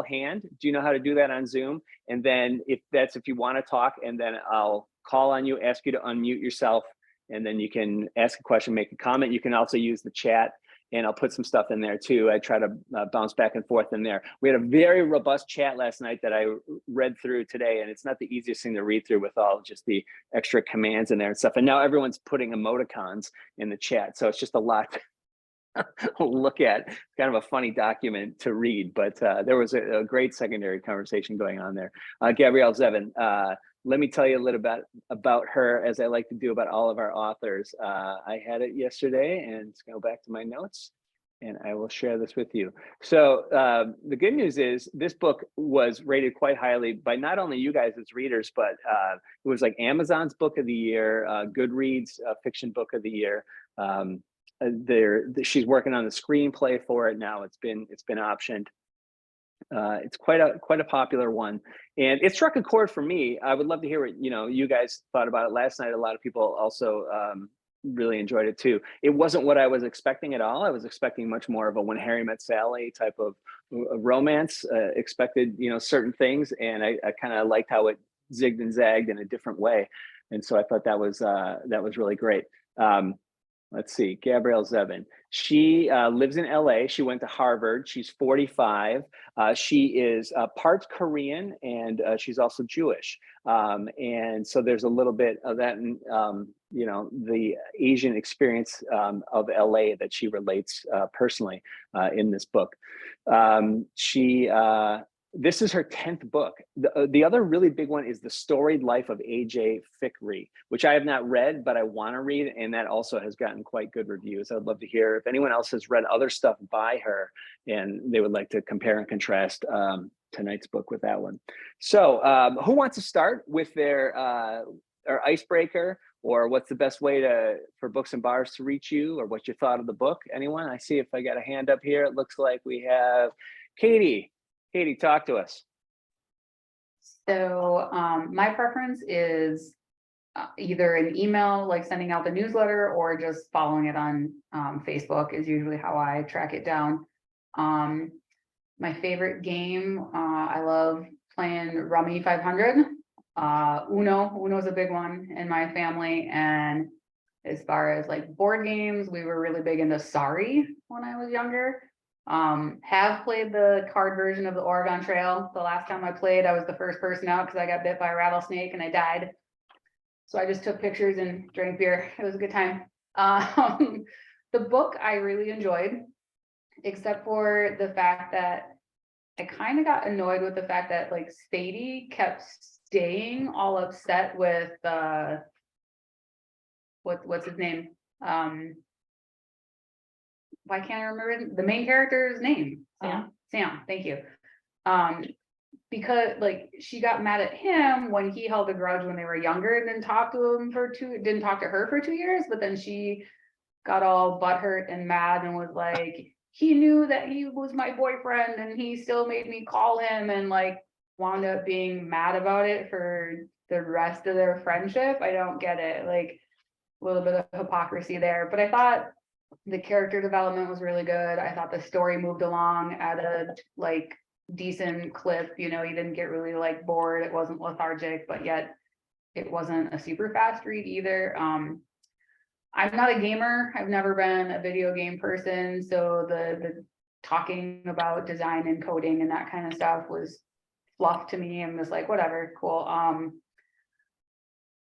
hand. Do you know how to do that on Zoom? And then if you want to talk, and then I'll call on you, ask you to unmute yourself, and then you can ask a question, make a comment. You can also use the chat, and I'll put some stuff in there too. I try to bounce back and forth in there. We had a very robust chat last night that I read through today, and it's not the easiest thing to read through with all just the extra commands in there and stuff. And now everyone's putting emoticons in the chat, so it's just a lot to look at. It's kind of a funny document to read, but there was a great secondary conversation going on there. Gabrielle Zevin, let me tell you a little bit about her, as I like to do about all of our authors. I had it yesterday, and let's go back to my notes, and I will share this with you. So the good news is this book was rated quite highly by not only you guys as readers, but it was like Amazon's book of the year, Goodreads fiction book of the year. She's working on the screenplay for it now. It's been optioned. It's quite a popular one, and it struck a chord for me. I would love to hear what you guys thought about it last night. A lot of people also really enjoyed it too. It wasn't what I was expecting at all. I was expecting much more of a When Harry Met Sally type of romance. Expected certain things, and I kind of liked how it zigged and zagged in a different way, and so I thought that was really great. Let's see, Gabrielle Zevin. She lives in LA. She went to Harvard. She's 45. She is part Korean, and she's also Jewish. And so there's a little bit of that, the Asian experience of LA that she relates personally in this book. This is her 10th book. The other really big one is The Storied Life of A.J. Fikri, which I have not read, but I want to read, and that also has gotten quite good reviews. I'd love to hear if anyone else has read other stuff by her and they would like to compare and contrast tonight's book with that one. So who wants to start with their icebreaker, or what's the best way for Books and Bars to reach you, or what's your thought of the book? Anyone? I see if I got a hand up here. It looks like we have Katie. Katie, talk to us. So my preference is either an email, like sending out the newsletter, or just following it on Facebook is usually how I track it down. My favorite game, I love playing Rummy 500. Uno's a big one in my family. And as far as like board games, we were really big into Sorry when I was younger. Have played the card version of the Oregon Trail. The last time I played, I was the first person out because I got bit by a rattlesnake and I died. So I just took pictures and drank beer. It was a good time. The book I really enjoyed, except for the fact that I kind of got annoyed with the fact that like Sadie kept staying all upset with what's his name? Why can't I remember the main character's name? Sam, thank you. Because like she got mad at him when he held a grudge when they were younger and didn't talk to her for 2 years, but then she got all butthurt and mad and was like, he knew that he was my boyfriend and he still made me call him, and like wound up being mad about it for the rest of their friendship. I don't get it. Like a little bit of hypocrisy there, but I thought the character development was really good. I thought the story moved along at a like decent clip. You didn't get really like bored. It wasn't lethargic, but yet it wasn't a super fast read either. I'm not a gamer. I've never been a video game person, so the talking about design and coding and that kind of stuff was fluff to me. I'm just like, whatever, cool.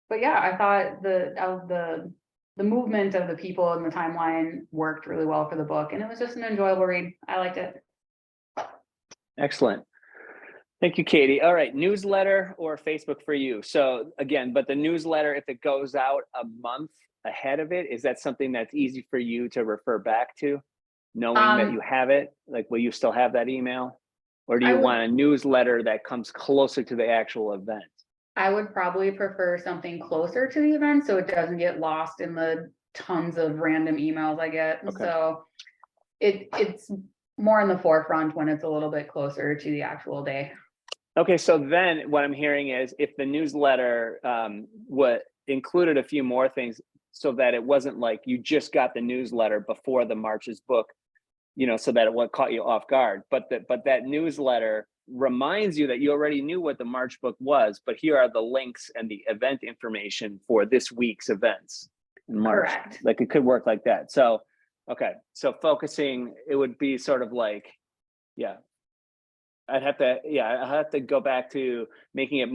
But yeah, I thought the movement of the people in the timeline worked really well for the book, and it was just an enjoyable read. I liked it. Excellent. Thank you, Katie. All right, newsletter or Facebook for you. So again, but the newsletter, if it goes out a month ahead of it, is that something that's easy for you to refer back to, knowing that you have it? Like, will you still have that email? Or do you want a newsletter that comes closer to the actual event? I would probably prefer something closer to the event so it doesn't get lost in the tons of random emails I get. Okay. So it's more in the forefront when it's a little bit closer to the actual day. Okay, so then what I'm hearing is if the newsletter included a few more things so that it wasn't like you just got the newsletter before the March's book, so that it won't caught you off guard, but that newsletter reminds you that you already knew what the March book was, but here are the links and the event information for this week's events in March. Correct. Like it could work like that. So, okay. So focusing, it would be sort of like, yeah, I'll have to go back to making it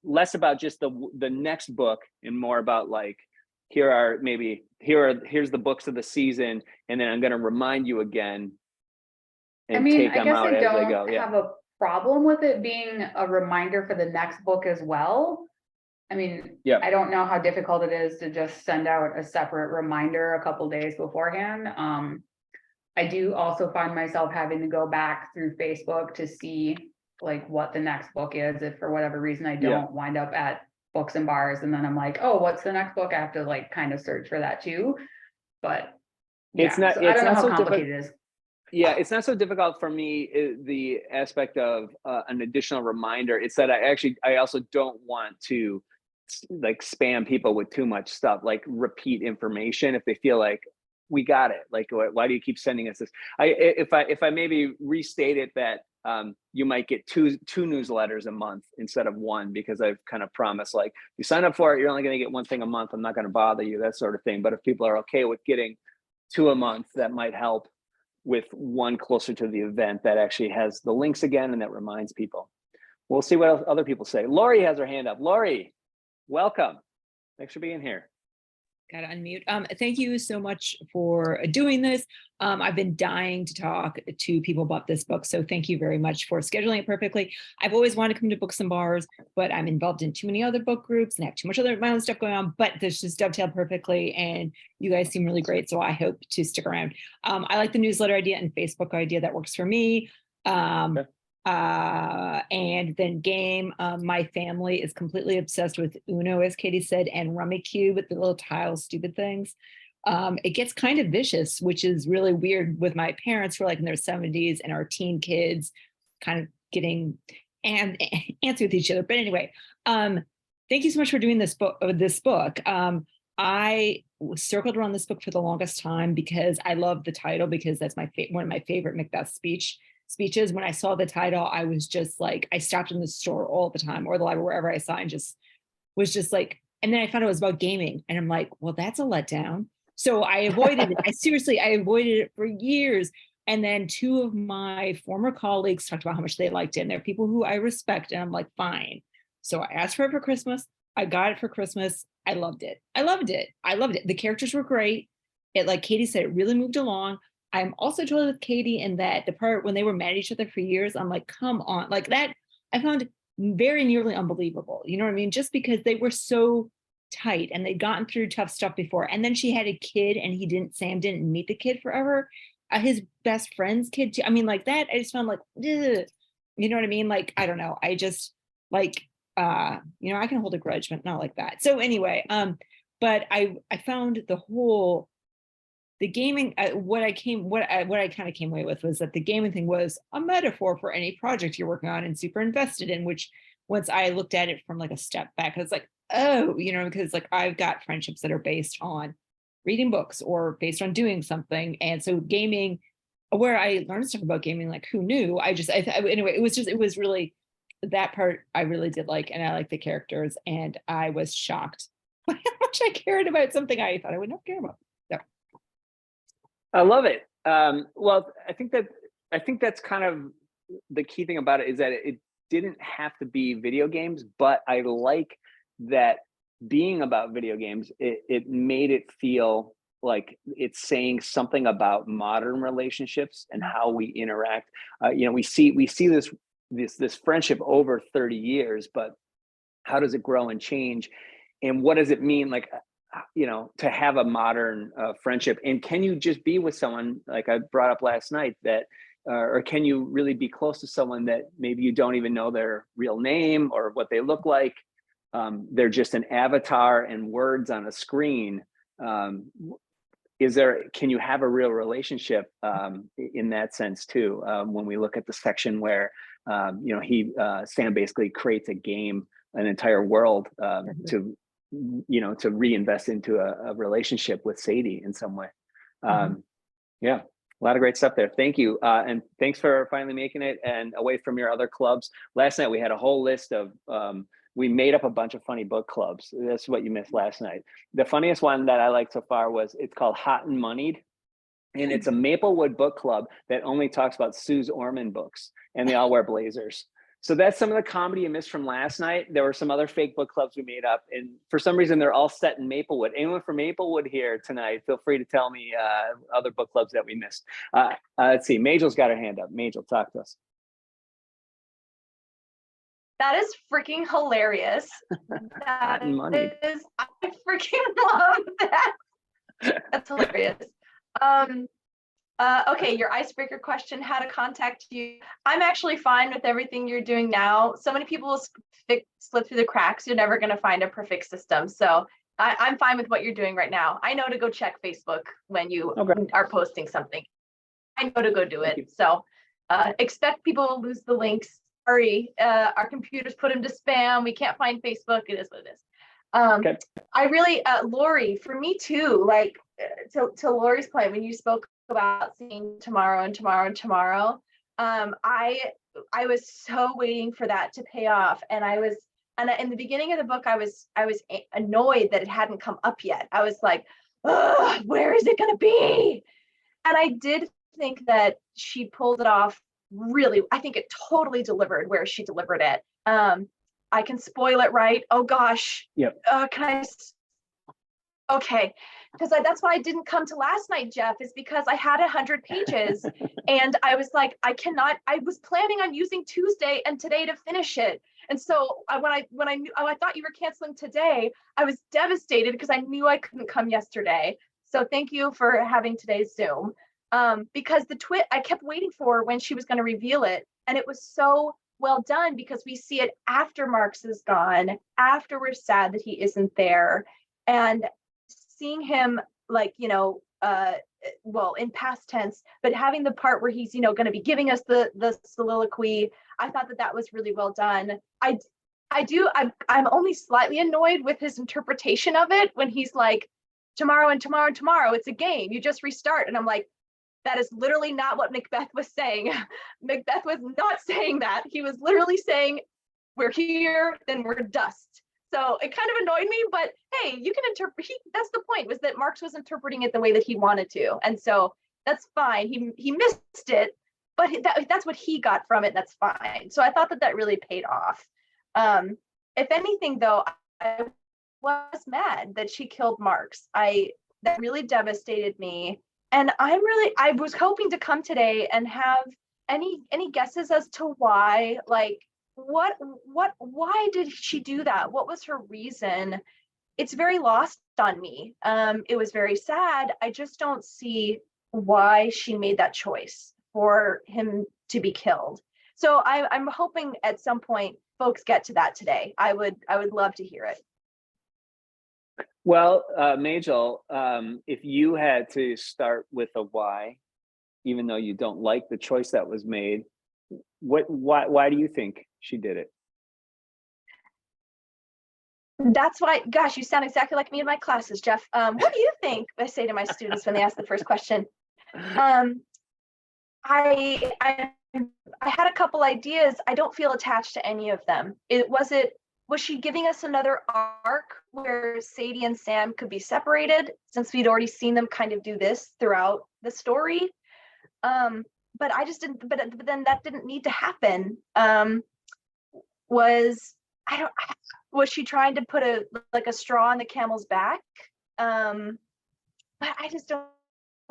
less about just the next book and more about like, here's the books of the season. And then I'm going to remind you again and take them out as they go. Yeah. Have a problem with it being a reminder for the next book as well. I mean, Yeah. I don't know how difficult it is to just send out a separate reminder a couple days beforehand. I do also find myself having to go back through Facebook to see like what the next book is. If for whatever reason I don't wind up at Books and Bars, and then I'm like, oh, what's the next book? I have to like kind of search for that too. But yeah, I don't know how complicated it is. Yeah, it's not so difficult for me, the aspect of an additional reminder. It's that I also don't want to like spam people with too much stuff, like repeat information if they feel like we got it. Like, why do you keep sending us this? If I maybe restate it that you might get two newsletters a month instead of one, because I've kind of promised, like, you sign up for it, you're only going to get one thing a month. I'm not going to bother you, that sort of thing. But if people are okay with getting 2 a month, that might help with one closer to the event that actually has the links again and that reminds people. We'll see what else other people say. Lori has her hand up. Lori, welcome. Thanks for being here. Got to unmute. Thank you so much for doing this. I've been dying to talk to people about this book, so thank you very much for scheduling it perfectly. I've always wanted to come to Books and Bars, but I'm involved in too many other book groups and have too much my own stuff going on, but this just dovetailed perfectly, and you guys seem really great, so I hope to stick around. I like the newsletter idea and Facebook idea. That works for me. Okay. And then game, my family is completely obsessed with Uno, as Katie said, and Rummy Cube with the little tile stupid things. It gets kind of vicious, which is really weird with my parents who are like in their 70s and our teen kids kind of getting antsy with each other. But anyway, thank you so much for doing this book. I circled around this book for the longest time because I love the title, because that's one of my favorite Macbeth speeches. When I saw the title, I was just like, I stopped in the store all the time or the library, wherever I saw, and just was just like, and then I found out it was about gaming, and I'm like, well, that's a letdown. So I avoided it. I avoided it for years. And then 2 of my former colleagues talked about how much they liked it, and they're people who I respect, and I'm like, fine. So I asked for it for Christmas. I got it for Christmas. I loved it. I loved it. The characters were great. It, like Katie said, it really moved along. I'm also totally with Katie in that the part when they were mad at each other for years, I'm like, come on, like that, I found very nearly unbelievable. You know what I mean? Just because they were so tight and they'd gotten through tough stuff before. And then she had a kid and Sam didn't meet the kid forever. His best friend's kid too. I mean, like that, I just found like, ugh. You know what I mean? Like, I don't know. I just like, I can hold a grudge, but not like that. So anyway, but I found the gaming, what I kind of came away with was that the gaming thing was a metaphor for any project you're working on and super invested in, which once I looked at it from like a step back, I was like, oh, because like I've got friendships that are based on reading books or based on doing something. And so gaming, where I learned stuff about gaming, like who knew? Anyway, it was really, that part I really did like, and I like the characters, and I was shocked by how much I cared about something I thought I would not care about. So. I love it. Well, I think that's kind of the key thing about it, is that it didn't have to be video games, but I like that being about video games, it made it feel like it's saying something about modern relationships and how we interact. We see this friendship over 30 years, but how does it grow and change? And what does it mean, like, to have a modern friendship? And can you just be with someone, like I brought up last night, that, or can you really be close to someone that maybe you don't even know their real name or what they look like? They're just an avatar and words on a screen. Can you have a real relationship in that sense too? When we look at the section where, Sam basically creates a game, an entire world to reinvest into a relationship with Sadie in some way. Yeah. A lot of great stuff there. Thank you. And thanks for finally making it and away from your other clubs. Last night we had a whole list of, we made up a bunch of funny book clubs. That's what you missed last night. The funniest one that I liked so far was, it's called Hot and Moneyed. And it's a Maplewood book club that only talks about Suze Orman books, and they all wear blazers. So that's some of the comedy you missed from last night. There were some other fake book clubs we made up, and for some reason they're all set in Maplewood. Anyone from Maplewood here tonight, feel free to tell me other book clubs that we missed. Let's see, Majel's got her hand up. Majel, talk to us. That is freaking hilarious. Hot and Moneyed. I freaking love that. That's hilarious. Okay, your icebreaker question, how to contact you. I'm actually fine with everything you're doing now. So many people will slip through the cracks. You're never going to find a perfect system. So I'm fine with what you're doing right now. I know to go check Facebook when you are posting something. I know to go do it. So expect people to lose the links. Sorry, our computers put them to spam. We can't find Facebook. It is what it is. I really, Lori, for me too, like to Lori's point, when you spoke about seeing tomorrow and tomorrow and tomorrow, I was so waiting for that to pay off. And in the beginning of the book, I was annoyed that it hadn't come up yet. I was like, ugh, where is it going to be? And I did think that she pulled it off really. I think it totally delivered where she delivered it. I can spoil it, right? Oh gosh. Yep. Can I? Okay. Because that's why I didn't come to last night, Jeff, is because I had 100 pages and I was like, I was planning on using Tuesday and today to finish it. And so when I knew, I thought you were canceling today, I was devastated because I knew I couldn't come yesterday. So thank you for having today's Zoom. Because I kept waiting for when she was going to reveal it. And it was so well done because we see it after Marks is gone, after we're sad that he isn't there. And seeing him like, well, in past tense, but having the part where he's, going to be giving us the soliloquy, I thought that was really well done. I'm only slightly annoyed with his interpretation of it when he's like, tomorrow and tomorrow and tomorrow, it's a game, you just restart. And I'm like, that is literally not what Macbeth was saying. Macbeth was not saying that. He was literally saying, we're here, then we're dust. So it kind of annoyed me, but hey, you can interpret, that's the point, was that Marx was interpreting it the way that he wanted to. And so that's fine. He missed it, but that's what he got from it. That's fine. So I thought that really paid off. If anything though, I was mad that she killed Marx. That really devastated me. And I was hoping to come today and have any guesses as to why, like, why did she do that? What was her reason? It's very lost on me. It was very sad. I just don't see why she made that choice for him to be killed. So I'm hoping at some point folks get to that today. I would love to hear it. Well, Majel, if you had to start with a why, even though you don't like the choice that was made, why do you think she did it? That's why, gosh, you sound exactly like me in my classes, Jeff. What do you think? I say to my students when they ask the first question. I had a couple ideas. I don't feel attached to any of them. Was she giving us another arc where Sadie and Sam could be separated, since we'd already seen them kind of do this throughout the story? But I just didn't. But then that didn't need to happen. Was she trying to put a straw in the camel's back? But I just don't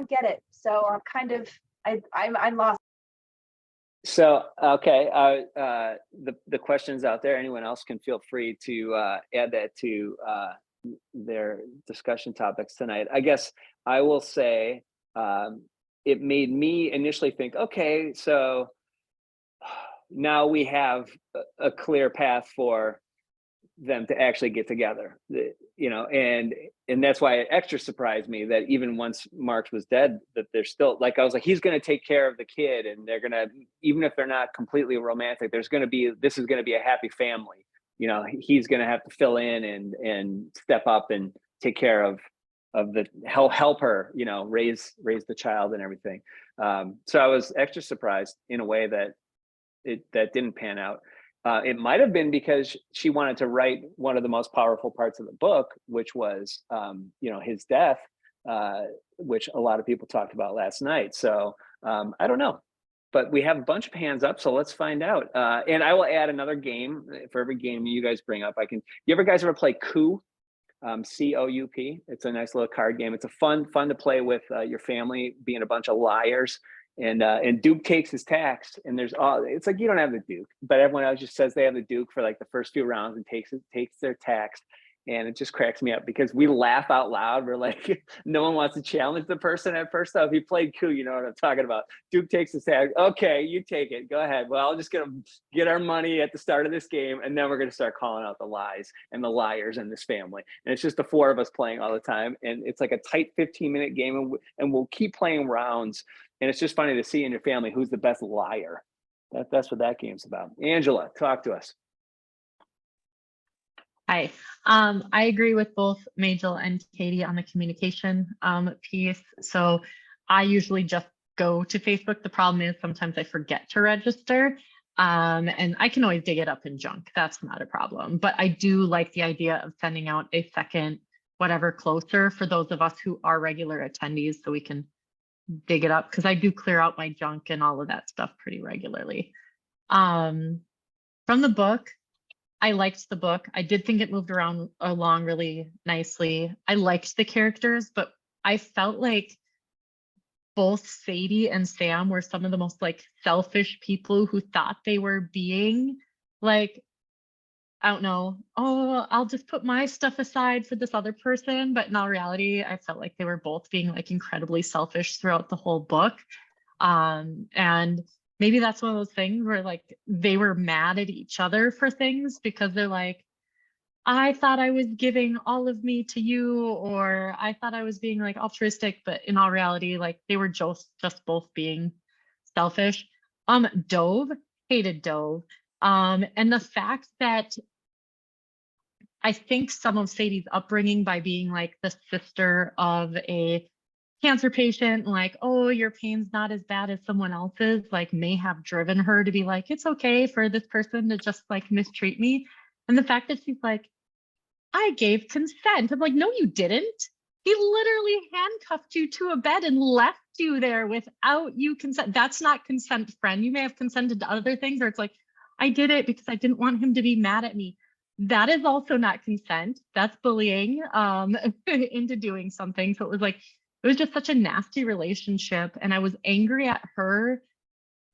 get it. So I'm kind of I'm lost. So, okay, the questions out there, anyone else can feel free to add that to their discussion topics tonight. I guess I will say it made me initially think, okay, so now we have a clear path for them to actually get together, and that's why it extra surprised me that even once Marx was dead, that they're still, like, I was like, he's going to take care of the kid, and they're going to, even if they're not completely romantic, this is going to be a happy family. He's going to have to fill in and step up and take care of the help her, you know, raise the child and everything. So I was extra surprised in a way that that didn't pan out. It might have been because she wanted to write one of the most powerful parts of the book, which was, you know, his death, which a lot of people talked about last night. So I don't know, but we have a bunch of hands up, so let's find out. And I will add another game for every game you guys bring up. You guys ever play Coup? COUP. It's a nice little card game. It's a fun to play with your family, being a bunch of liars. And Duke takes his tax, and it's like you don't have the Duke, but everyone else just says they have the Duke for like the first few rounds and takes their tax. And it just cracks me up because we laugh out loud. We're like, no one wants to challenge the person at first. So if you played Coup, you know what I'm talking about. Duke takes his tax. Okay, you take it. Go ahead. Well, I'm just going to get our money at the start of this game. And then we're going to start calling out the lies and the liars in this family. And it's just the four of us playing all the time. And it's like a tight 15-minute game. And we'll keep playing rounds. And it's just funny to see in your family who's the best liar. That's what that game's about. Angela, talk to us. Hi. I agree with both Majel and Katie on the communication piece. So I usually just go to Facebook. The problem is sometimes I forget to register, and I can always dig it up in junk. That's not a problem. But I do like the idea of sending out a second, whatever, closer for those of us who are regular attendees, so we can dig it up, because I do clear out my junk and all of that stuff pretty regularly. From the book, I liked the book. I did think it moved along really nicely. I liked the characters, but I felt like both Sadie and Sam were some of the most like selfish people who thought they were being like, I don't know, oh, I'll just put my stuff aside for this other person. But in all reality, I felt like they were both being like incredibly selfish throughout the whole book. And maybe that's one of those things where like they were mad at each other for things because they're like, I thought I was giving all of me to you, or I thought I was being like altruistic, but in all reality, like they were just both being selfish. Dove, hated Dove. And the fact that I think some of Sadie's upbringing by being like the sister of a cancer patient, like, oh, your pain's not as bad as someone else's, like may have driven her to be like, it's okay for this person to just like mistreat me. And the fact that she's like, I gave consent. I'm like, no, you didn't. He literally handcuffed you to a bed and left you there without you consent. That's not consent, friend. You may have consented to other things, or it's like, I did it because I didn't want him to be mad at me. That is also not consent. That's bullying into doing something. So it was like, it was just such a nasty relationship. And I was angry at her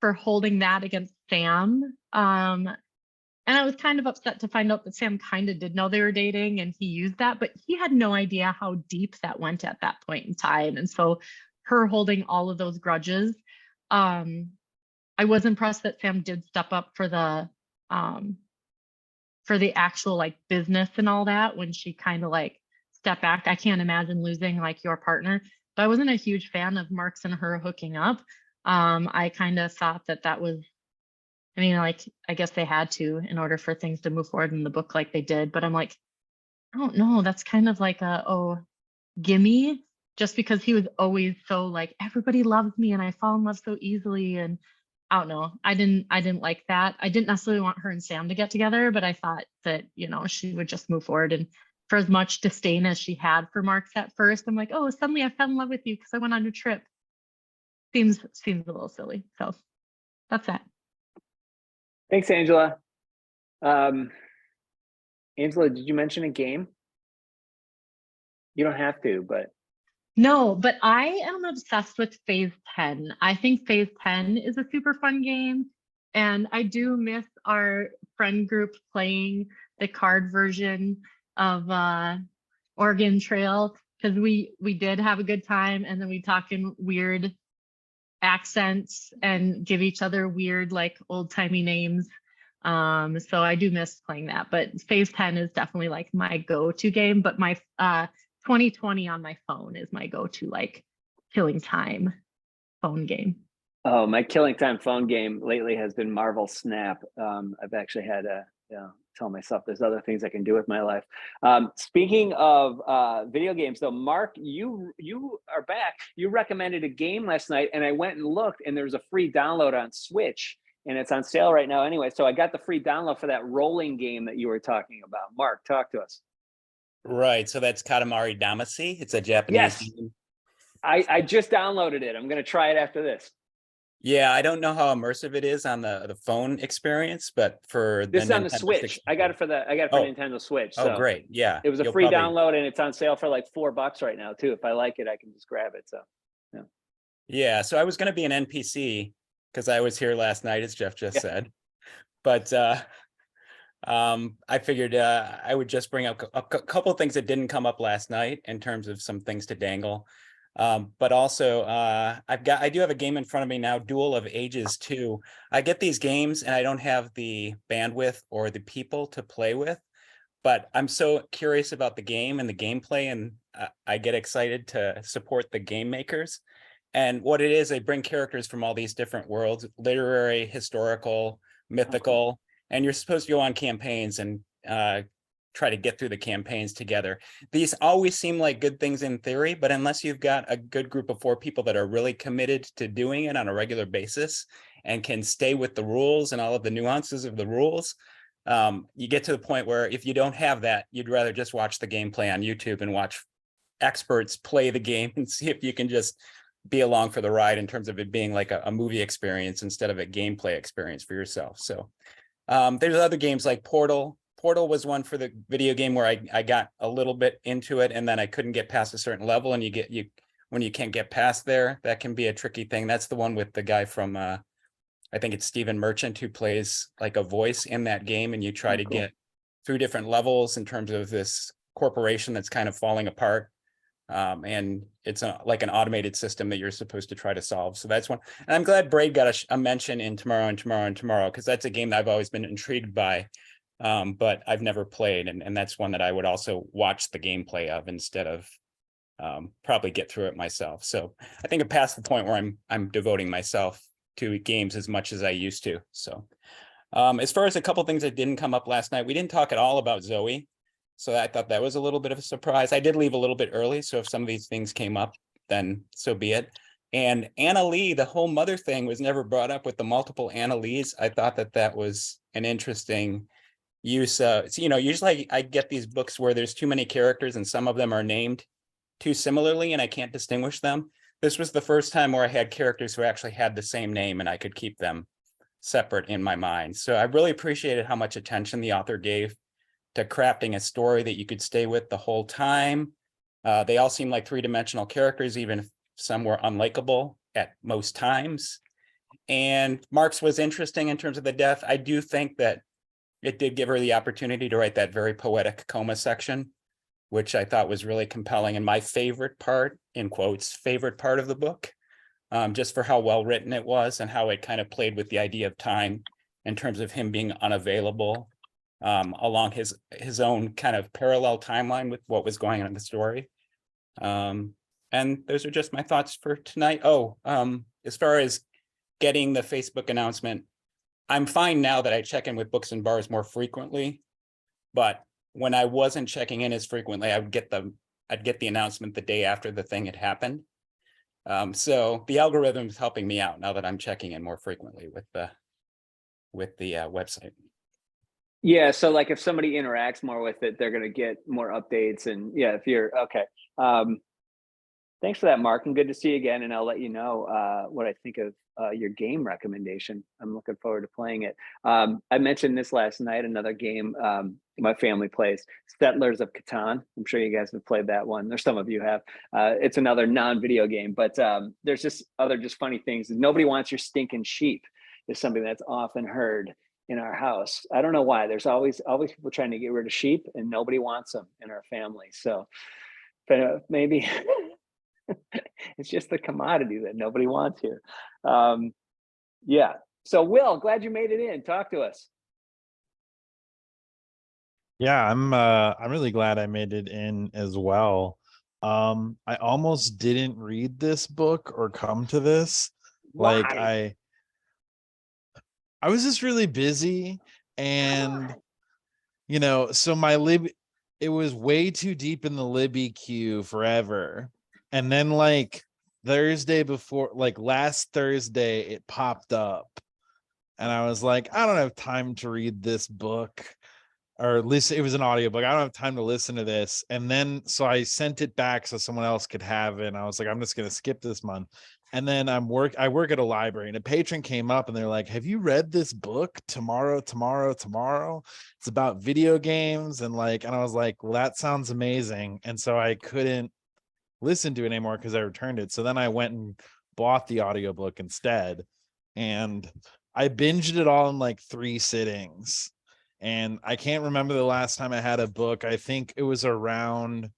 for holding that against Sam. And I was kind of upset to find out that Sam kind of did know they were dating and he used that, but he had no idea how deep that went at that point in time. And so her holding all of those grudges, I was impressed that Sam did step up for the actual like business and all that when she kind of like stepped back. I can't imagine losing like your partner. But I wasn't a huge fan of Marks and her hooking up. I kind of thought that was, I mean, like, I guess they had to in order for things to move forward in the book like they did. But I'm like, I don't know. That's kind of like gimme, just because he was always so like, everybody loves me and I fall in love so easily. And I don't know. I didn't like that. I didn't necessarily want her and Sam to get together, but I thought that, you know, she would just move forward. And for as much disdain as she had for Marks at first, I'm like, oh, suddenly I fell in love with you because I went on a trip. Seems a little silly. So that's that. Thanks, Angela. Angela, did you mention a game? You don't have to, but. No, but I am obsessed with Phase 10. I think Phase 10 is a super fun game. And I do miss our friend group playing the card version of Oregon Trail, because we did have a good time, and then we talk in weird accents and give each other weird like old-timey names. So I do miss playing that, but Phase 10 is definitely like my go-to game. But my 2020 on my phone is my go-to like killing time phone game. Oh, my killing time phone game lately has been Marvel Snap. I've actually had to, tell myself there's other things I can do with my life. Speaking of video games, though, Mark, you are back. You recommended a game last night, and I went and looked, and there's a free download on Switch, and it's on sale right now anyway. So I got the free download for that rolling game that you were talking about. Mark, talk to us. Right. So that's Katamari Damacy. It's a Japanese Yes, game. I just downloaded it. I'm going to try it after this. Yeah, I don't know how immersive it is on the phone experience, but for This is the on the Nintendo Switch. 64 I got it for Oh. Nintendo Switch. Oh, So great. Yeah. it was a you'll free probably- download, and it's on sale for like $4 right now too. If I like it, I can just grab it. So Yeah. So I was going to be an NPC because I was here last night, as Jeff just said. But I figured I would just bring up a couple of things that didn't come up last night in terms of some things to dangle. But also I do have a game in front of me now, Duel of Ages 2. I get these games and I don't have the bandwidth or the people to play with, but I'm so curious about the game and the gameplay, and I get excited to support the game makers. And what it is, they bring characters from all these different worlds, literary, historical, mythical, and you're supposed to go on campaigns and try to get through the campaigns together. These always seem like good things in theory, but unless you've got a good group of 4 people that are really committed to doing it on a regular basis and can stay with the rules and all of the nuances of the rules, you get to the point where if you don't have that, you'd rather just watch the gameplay on YouTube and watch experts play the game and see if you can just be along for the ride in terms of it being like a movie experience instead of a gameplay experience for yourself. So there's other games like Portal. Portal was one for the video game where I got a little bit into it and then I couldn't get past a certain level, and when you can't get past there, that can be a tricky thing. That's the one with the guy from I think it's Stephen Merchant, who plays like a voice in that game, and you try to get through different levels in terms of this corporation that's kind of falling apart. And it's like an automated system that you're supposed to try to solve. So that's one. And I'm glad Braid got a mention in Tomorrow, because that's a game that I've always been intrigued by. But I've never played, and that's one that I would also watch the gameplay of instead of probably get through it myself. So I think I'm past the point where I'm devoting myself to games as much as I used to. So as far as a couple things that didn't come up last night, we didn't talk at all about Zoe. So I thought that was a little bit of a surprise. I did leave a little bit early, so if some of these things came up, then so be it. And Anna Lee, the whole mother thing was never brought up with the multiple Anna Lees. I thought that was an interesting use. Usually I get these books where there's too many characters and some of them are named too similarly and I can't distinguish them. This was the first time where I had characters who actually had the same name and I could keep them separate in my mind. So I really appreciated how much attention the author gave to crafting a story that you could stay with the whole time. They all seem like 3-dimensional characters, even if some were unlikable at most times. And Mark's was interesting in terms of the death. I do think that it did give her the opportunity to write that very poetic coma section, which I thought was really compelling and my favorite part, in quotes, favorite part of the book, just for how well written it was and how it kind of played with the idea of time in terms of him being unavailable along his own kind of parallel timeline with what was going on in the story. And those are just my thoughts for tonight. As far as getting the Facebook announcement, I'm fine now that I check in with Books and Bars more frequently, but when I wasn't checking in as frequently, I'd get the announcement the day after the thing had happened. So the algorithm is helping me out now that I'm checking in more frequently with the website. Yeah, so like if somebody interacts more with it, they're going to get more updates. And yeah, if you're okay. Thanks for that, Mark, and good to see you again. And I'll let you know what I think of your game recommendation. I'm looking forward to playing it. I mentioned this last night, another game my family plays, Settlers of Catan. I'm sure you guys have played that one. There's some of you have. It's another non-video game, but there's just other funny things. Nobody wants your stinking sheep is something that's often heard in our house. I don't know why. There's always people trying to get rid of sheep and nobody wants them in our family. So but maybe it's just the commodity that nobody wants here. Yeah. So Will, glad you made it in. Talk to us. Yeah, I'm really glad I made it in as well. I almost didn't read this book or come to this, Like Why? I was just really busy, and so my lib, it was way too deep in the Libby queue forever. And then like Thursday before, like last Thursday, it popped up. And I was like, I don't have time to read this book, or at least it was an audiobook. I don't have time to listen to this. And then so I sent it back so someone else could have it. And I was like, I'm just gonna skip this month. And then I work at a library, and a patron came up and they're like, have you read this book, Tomorrow? It's about video games. And I was like, well, that sounds amazing. And so I couldn't listen to it anymore because I returned it. So then I went and bought the audiobook instead. And I binged it all in like 3 sittings. And I can't remember the last time I had a book. I think it was around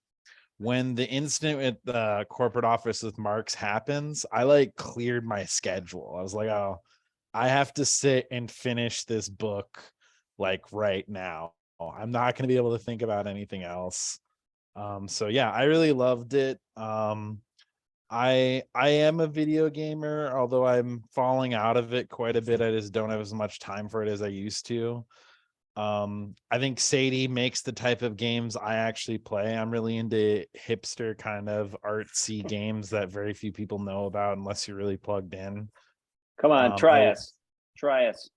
when the incident at the corporate office with Marx happens. I like cleared my schedule. I was like, oh, I have to sit and finish this book like right now. I'm not going to be able to think about anything else. So yeah, I really loved it. I am a video gamer, although I'm falling out of it quite a bit. I just don't have as much time for it as I used to. I think Sadie makes the type of games I actually play. I'm really into hipster kind of artsy games that very few people know about unless you're really plugged in. Come on, try us. Try us.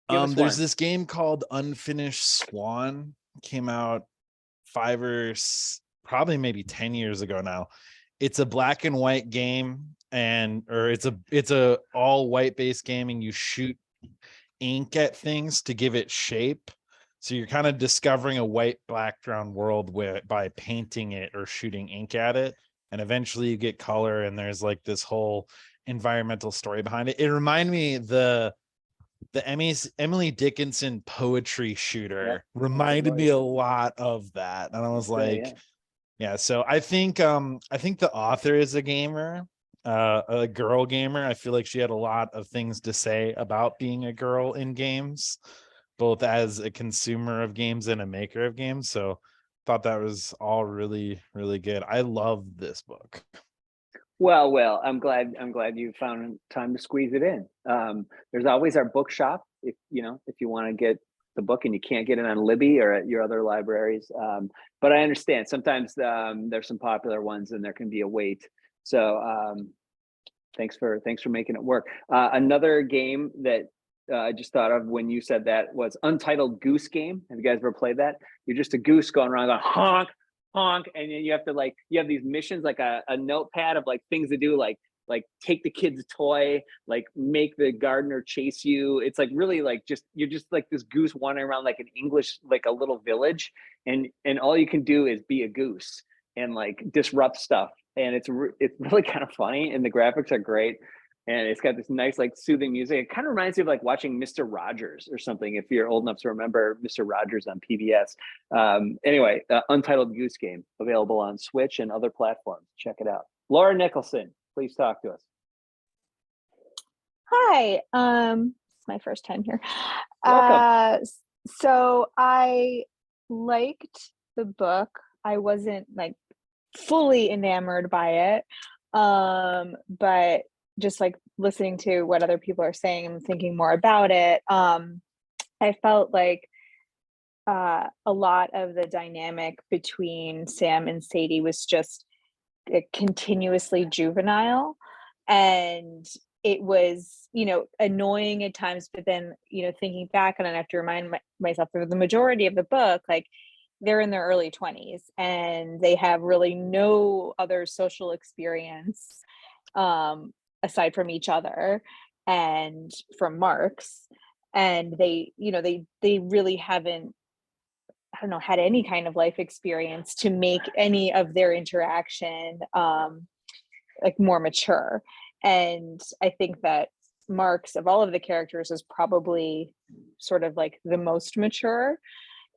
Give us There's one. this game called Unfinished Swan. Came out probably maybe 10 years ago now. It's a black and white game, or it's a all white based game, and you shoot ink at things to give it shape. So you're kind of discovering a white background world by painting it or shooting ink at it, and eventually you get color, and there's like this whole environmental story behind it. It reminded me the Emily Dickinson poetry shooter reminded me a lot of that. And I was like, yeah, so I think the author is a gamer, a girl gamer. I feel like she had a lot of things to say about being a girl in games, both as a consumer of games and a maker of games. So thought that was all really, really good. I love this book. Well, I'm glad you found time to squeeze it in. There's always our bookshop if you want to get the book and you can't get it on Libby or at your other libraries. But I understand sometimes there's some popular ones and there can be a wait. So thanks for making it work. Another game that I just thought of when you said that was Untitled Goose Game. Have you guys ever played that? You're just a goose going around going honk, honk, and then you have to you have these missions, like a notepad of like things to do, like take the kid's toy, like make the gardener chase you. It's like really like you're just like this goose wandering around like an English, like a little village, and all you can do is be a goose and like disrupt stuff. And it's really kind of funny, and the graphics are great. And it's got this nice, like soothing music. It kind of reminds me of like watching Mr. Rogers or something, if you're old enough to remember Mr. Rogers on PBS. Anyway, Untitled Goose Game, available on Switch and other platforms. Check it out. Laura Nicholson, please talk to us. Hi, it's my first time here. Welcome. So I liked the book. I wasn't like fully enamored by it, but just like listening to what other people are saying and thinking more about it, I felt like a lot of the dynamic between Sam and Sadie was just continuously juvenile, and it was annoying at times, but then thinking back, and I have to remind myself of the majority of the book, like they're in their early 20s and they have really no other social experience aside from each other and from Marx, and they really haven't, I don't know, had any kind of life experience to make any of their interaction like more mature. And I think that Marx, of all of the characters, is probably sort of like the most mature,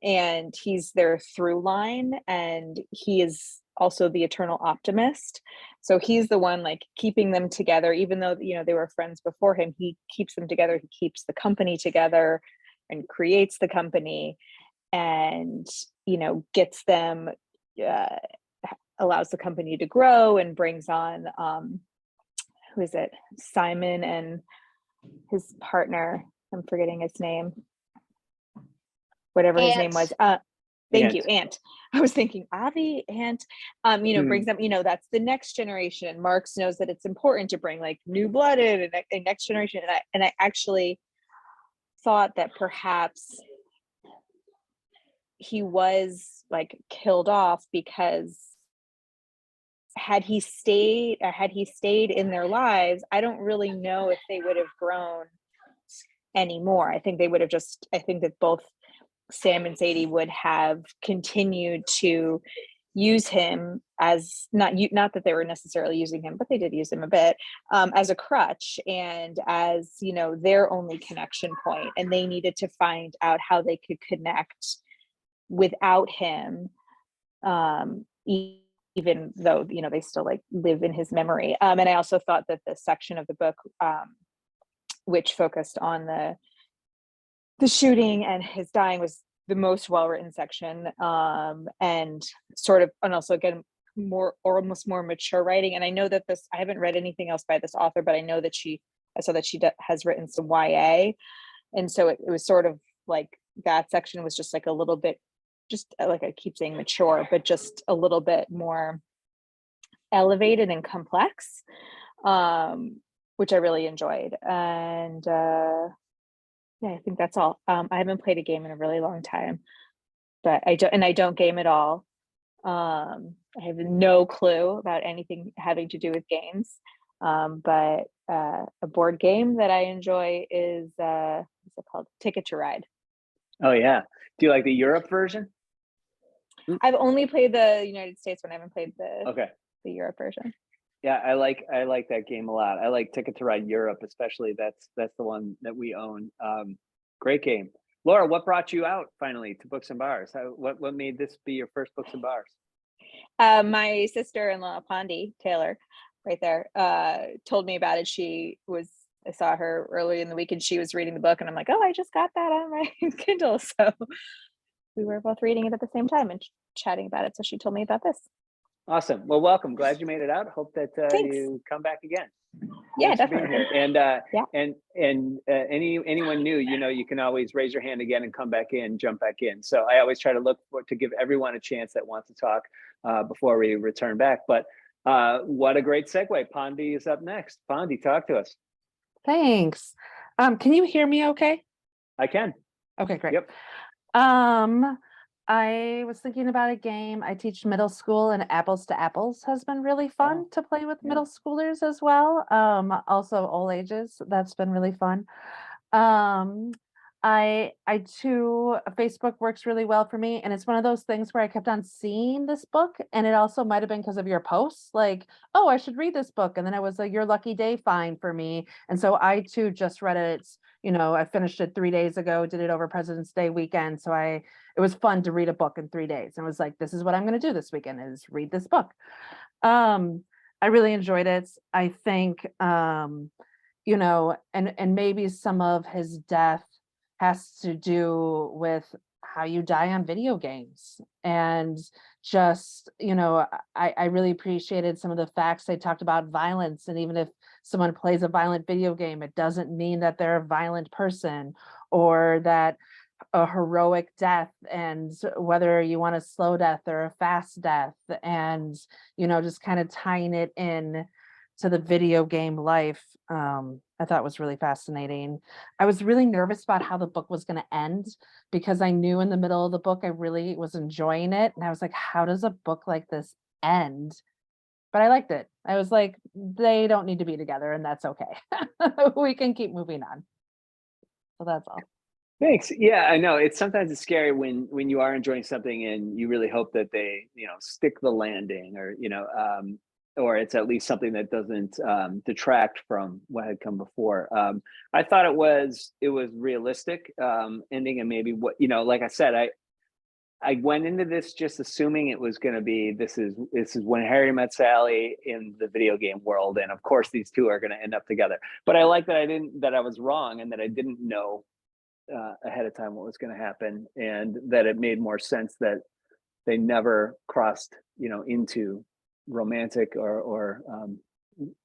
and he's their through line, and he is also the eternal optimist. So he's the one like keeping them together, even though they were friends before him. He keeps them together. He keeps the company together and creates the company, and gets them, allows the company to grow, and brings on who is it? Simon and his partner. I'm forgetting his name. Whatever his name was. Thank you, Ant. I was thinking Avi, Ant, brings up, that's the next generation. Marx knows that it's important to bring like new blooded and a next generation. And I actually thought that perhaps he was like killed off because had he stayed in their lives, I don't really know if they would have grown anymore. I think that both Sam and Sadie would have continued to use him as not that they were necessarily using him, but they did use him a bit, as a crutch and as, their only connection point. And they needed to find out how they could connect without him, even though, they still like live in his memory. And I also thought that the section of the book, which focused on the shooting and his dying, was the most well-written section, and also again almost more mature writing. And I know that I haven't read anything else by this author, but I know that I saw that she has written some YA, and so it was sort of like that section was just like a little bit, just like I keep saying mature, but just a little bit more elevated and complex, which I really enjoyed. And yeah, I think that's all. I haven't played a game in a really long time, but I don't game at all. I have no clue about anything having to do with games. But a board game that I enjoy is what's it called? Ticket to Ride. Oh yeah. Do you like the Europe version? I've only played the United States one. I haven't played the Europe version. Yeah, I like that game a lot. I like Ticket to Ride Europe, especially. That's the one that we own. Great game. Laura, what brought you out finally to Books and Bars? What made this be your first Books and Bars? My sister-in-law, Pondi Taylor, right there, told me about it. I saw her early in the week and she was reading the book, and I'm like, oh, I just got that on my Kindle. So we were both reading it at the same time and chatting about it. So she told me about this. Awesome. Well, welcome. Glad you made it out. Hope that you come back again. Yeah, Thanks for being definitely. here. And anyone new, you can always raise your hand again and come back in, jump back in. So I always try to to give everyone a chance that wants to talk before we return back. But what a great segue. Pondi is up next. Pondi, talk to us. Thanks. Can you hear me okay? I can. Okay, great. Yep. I was thinking about a game. I teach middle school, and Apples to Apples has been really fun to play with middle schoolers as well. Also all ages. That's been really fun. I too, Facebook works really well for me, and it's one of those things where I kept on seeing this book, and it also might have been because of your posts, like, oh, I should read this book, and then it was like your lucky day find for me, and so I too just read it. It's, I finished it 3 days ago, did it over President's Day weekend, so it was fun to read a book in 3 days, and I was like, this is what I'm going to do this weekend, is read this book. I really enjoyed it. I think and maybe some of his death has to do with how you die on video games. And just, I really appreciated some of the facts they talked about violence. And even if someone plays a violent video game, it doesn't mean that they're a violent person, or that a heroic death, and whether you want a slow death or a fast death, and, just kind of tying it in to the video game life, I thought was really fascinating. I was really nervous about how the book was going to end, because I knew in the middle of the book I really was enjoying it, and I was like, how does a book like this end? But I liked it. I was like, they don't need to be together, and that's okay. We can keep moving on. So that's all. Thanks. Yeah, I know. Sometimes it's scary when you are enjoying something and you really hope that they, stick the landing, or it's at least something that doesn't detract from what had come before. I thought it was realistic ending, and maybe like I said, I went into this just assuming it was going to be this is When Harry Met Sally in the video game world, and of course these two are going to end up together. But I like that I was wrong, and that I didn't know ahead of time what was going to happen, and that it made more sense that they never crossed into romantic or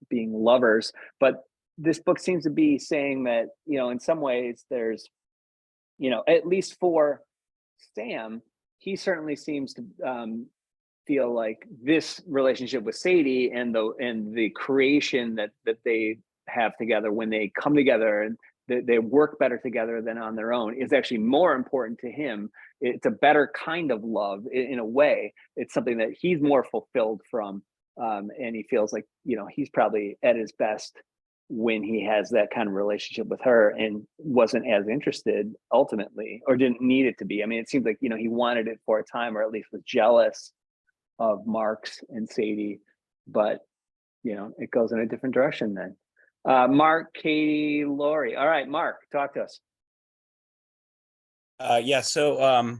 being lovers. But this book seems to be saying that, in some ways there's, at least for Sam, he certainly seems to feel like this relationship with Sadie and the creation that they have together when they come together and they work better together than on their own is actually more important to him. It's a better kind of love in a way. It's something that he's more fulfilled from. And he feels like, he's probably at his best when he has that kind of relationship with her and wasn't as interested ultimately, or didn't need it to be. I mean, it seems like, he wanted it for a time, or at least was jealous of Mark's and Sadie, but it goes in a different direction then. Mark, Katie, Lori. All right, Mark, talk to us. Yeah, so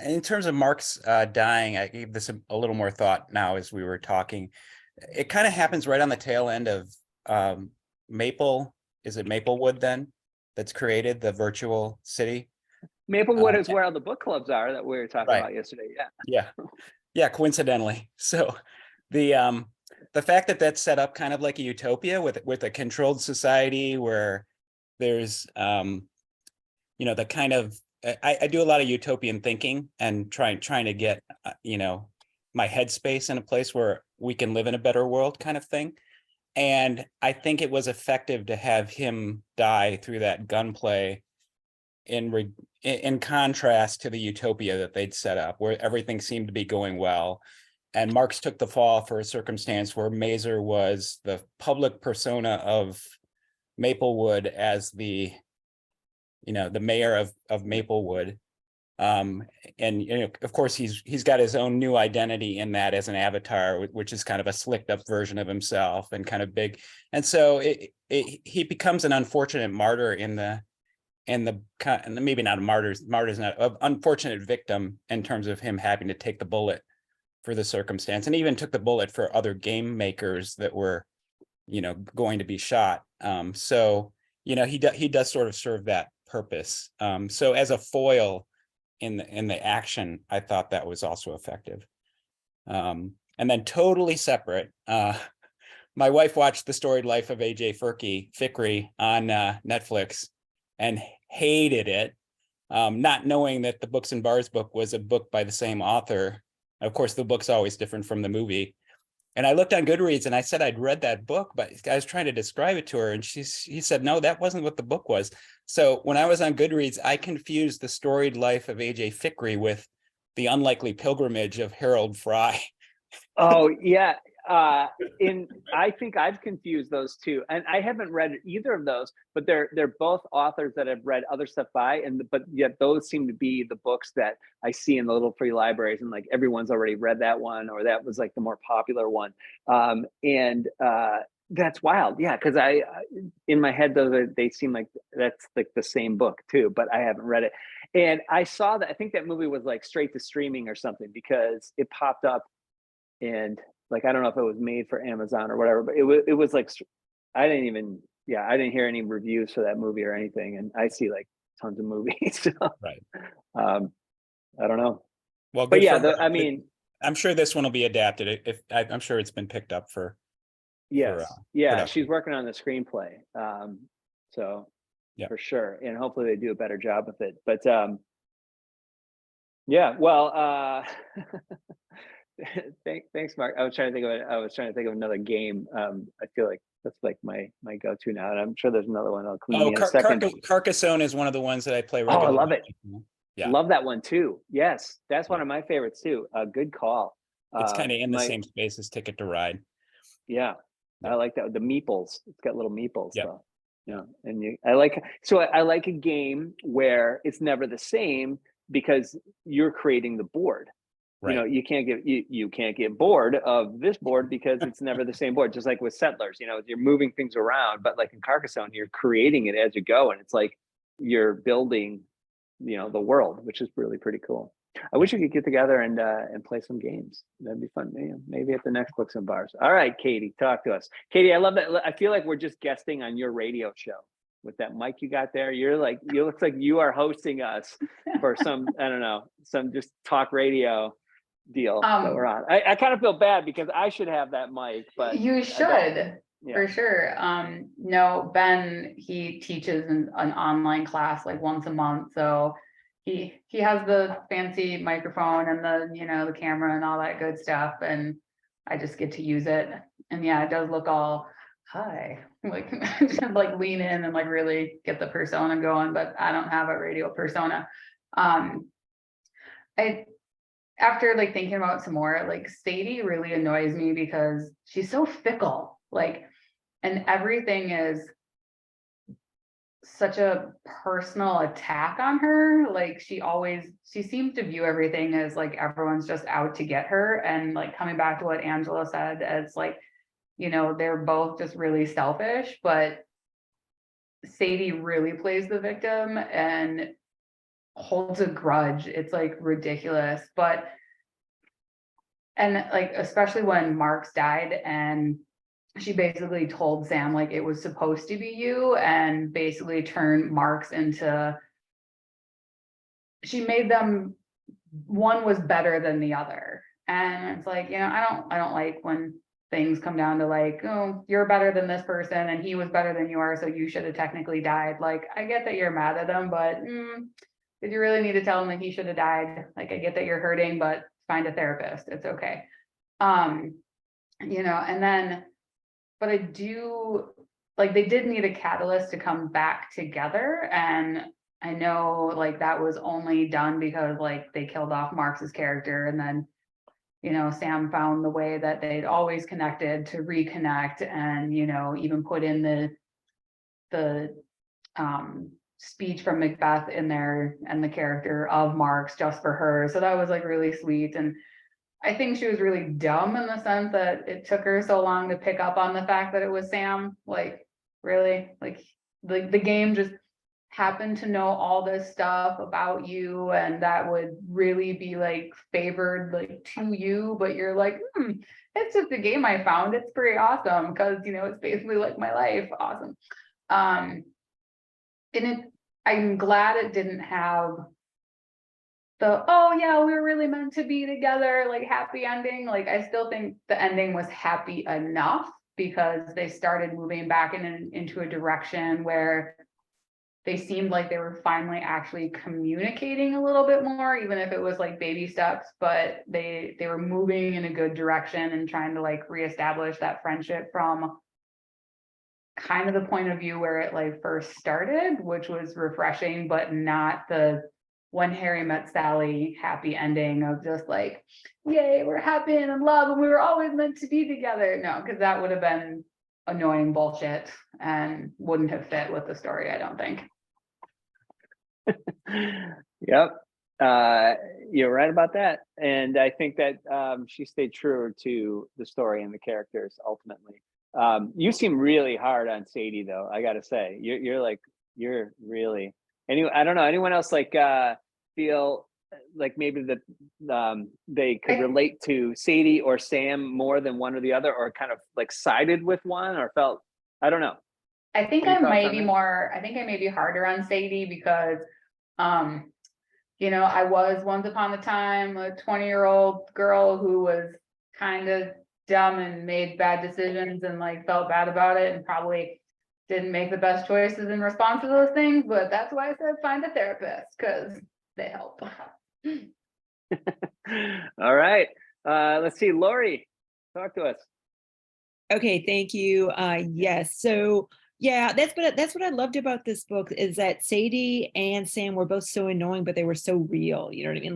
in terms of Mark's dying, I gave this a little more thought now as we were talking. It kind of happens right on the tail end of is it Maplewood then that's created the virtual city? Maplewood is where all the book clubs are that we were talking about yesterday. Yeah, coincidentally. So the fact that that's set up kind of like a utopia with a controlled society where there's the kind of I do a lot of utopian thinking and trying to get my headspace in a place where we can live in a better world kind of thing. And I think it was effective to have him die through that gunplay in contrast to the utopia that they'd set up, where everything seemed to be going well. And Marx took the fall for a circumstance where Mazer was the public persona of Maplewood as the mayor of Maplewood. And of course he's got his own new identity in that as an avatar, which is kind of a slicked up version of himself and kind of big. And so he becomes an unfortunate martyr maybe not a martyr's not an unfortunate victim in terms of him having to take the bullet for the circumstance, and even took the bullet for other game makers that were going to be shot. So he does sort of serve that purpose. So as a foil in the action, I thought that was also effective. And then totally separate, my wife watched The Storied Life of A.J. Fikry on Netflix and hated it, not knowing that the Books and Bars book was a book by the same author. Of course, the book's always different from the movie. And I looked on Goodreads and I said I'd read that book, but I was trying to describe it to her, and she said, no, that wasn't what the book was. So when I was on Goodreads, I confused The Storied Life of A.J. Fikry with The Unlikely Pilgrimage of Harold Fry. Oh, yeah. I think I've confused those two, and I haven't read either of those, but they're both authors that I've read other stuff by, but yet those seem to be the books that I see in the little free libraries, and like everyone's already read that one, or that was like the more popular one. That's wild. Yeah, because I in my head they seem like that's like the same book too, but I haven't read it. And I saw that, I think that movie was like straight to streaming or something, because it popped up, and like, I don't know if it was made for Amazon or whatever, but it was like, I didn't hear any reviews for that movie or anything. And I see like tons of movies. So, Right. I don't know. Well, but yeah, I mean, I'm sure this one will be adapted. I'm sure it's been picked up for. Yes. Yeah. Production. She's working on the screenplay. So yeah, for sure. And hopefully they do a better job with it. But yeah, well, thanks, Mark. I was trying to think of another game. I feel like that's like my go-to now, and I'm sure there's another one. I'll clean in a second. Carcassonne is one of the ones that I play regularly. Oh, I love it. Yeah, love that one too. Yes, that's one of my favorites too. Good call. It's kind of in the same space as Ticket to Ride. Yeah, I like that. The meeples. It's got little meeples. Yeah. Though. Yeah, and I like a game where it's never the same, because you're creating the board. Right. You can't get bored of this board because it's never the same board. Just like with Settlers, you're moving things around, but like in Carcassonne, you're creating it as you go, and it's like you're building, the world, which is really pretty cool. I wish we could get together and play some games. That'd be fun. Maybe at the next Books and Bars. All right, Katie, talk to us. Katie, I love that. I feel like we're just guesting on your radio show with that mic you got there. You looks like you are hosting us for some, I don't know, some just talk radio. deal that we're on. I kind of feel bad because I should have that mic, but You I should, don't. Yeah. for sure. No, Ben, he teaches an online class like once a month, so he has the fancy microphone and the camera and all that good stuff, and I just get to use it. And yeah, it does look all hi, like just like lean in and like really get the persona going, but I don't have a radio persona. After like thinking about it some more, like Sadie really annoys me because she's so fickle, like, and everything is such a personal attack on her. Like she seems to view everything as like everyone's just out to get her. And like coming back to what Angela said, as like, they're both just really selfish, but Sadie really plays the victim and holds a grudge. It's like ridiculous. And like, especially when Marks died and she basically told Sam like it was supposed to be you, and basically turned Marks into, she made them, one was better than the other. And it's like, I don't like when things come down to like, oh, you're better than this person and he was better than you are, so you should have technically died. Like, I get that you're mad at him, but did you really need to tell him that he should have died? Like, I get that you're hurting, but find a therapist. It's okay. And then, but I do, like, they did need a catalyst to come back together. And I know like that was only done because like they killed off Marx's character, and then, Sam found the way that they'd always connected to reconnect, and, even put in the speech from Macbeth in there and the character of Marx just for her. So that was like really sweet. And I think she was really dumb in the sense that it took her so long to pick up on the fact that it was Sam. Like, really, like the game just happened to know all this stuff about you, and that would really be like favored like to you, but you're like, it's just a game I found. It's pretty awesome because it's basically like my life. Awesome. And I'm glad it didn't have the, oh yeah, we were really meant to be together, like happy ending. Like, I still think the ending was happy enough because they started moving back into a direction where they seemed like they were finally actually communicating a little bit more, even if it was like baby steps, but they were moving in a good direction and trying to like reestablish that friendship from kind of the point of view where it like first started, which was refreshing, but not the When Harry Met Sally happy ending of just like, yay, we're happy and in love and we were always meant to be together. No, because that would have been annoying bullshit and wouldn't have fit with the story, I don't think. Yep. You're right about that. And I think that she stayed true to the story and the characters ultimately. You seem really hard on Sadie though, I gotta say. You're really, anyway, I don't know, anyone else like feel like maybe that they could relate to Sadie or Sam more than one or the other, or kind of like sided with one, or felt, I don't know. I think I may be harder on Sadie because I was once upon a time a 20-year-old girl who was kind of dumb and made bad decisions and like felt bad about it and probably didn't make the best choices in response to those things. But that's why I said find a therapist, because they help. All right. Let's see, Lori, talk to us. Okay, thank you. Yes, so yeah, that's what I loved about this book is that Sadie and Sam were both so annoying, but they were so real. You know what I mean?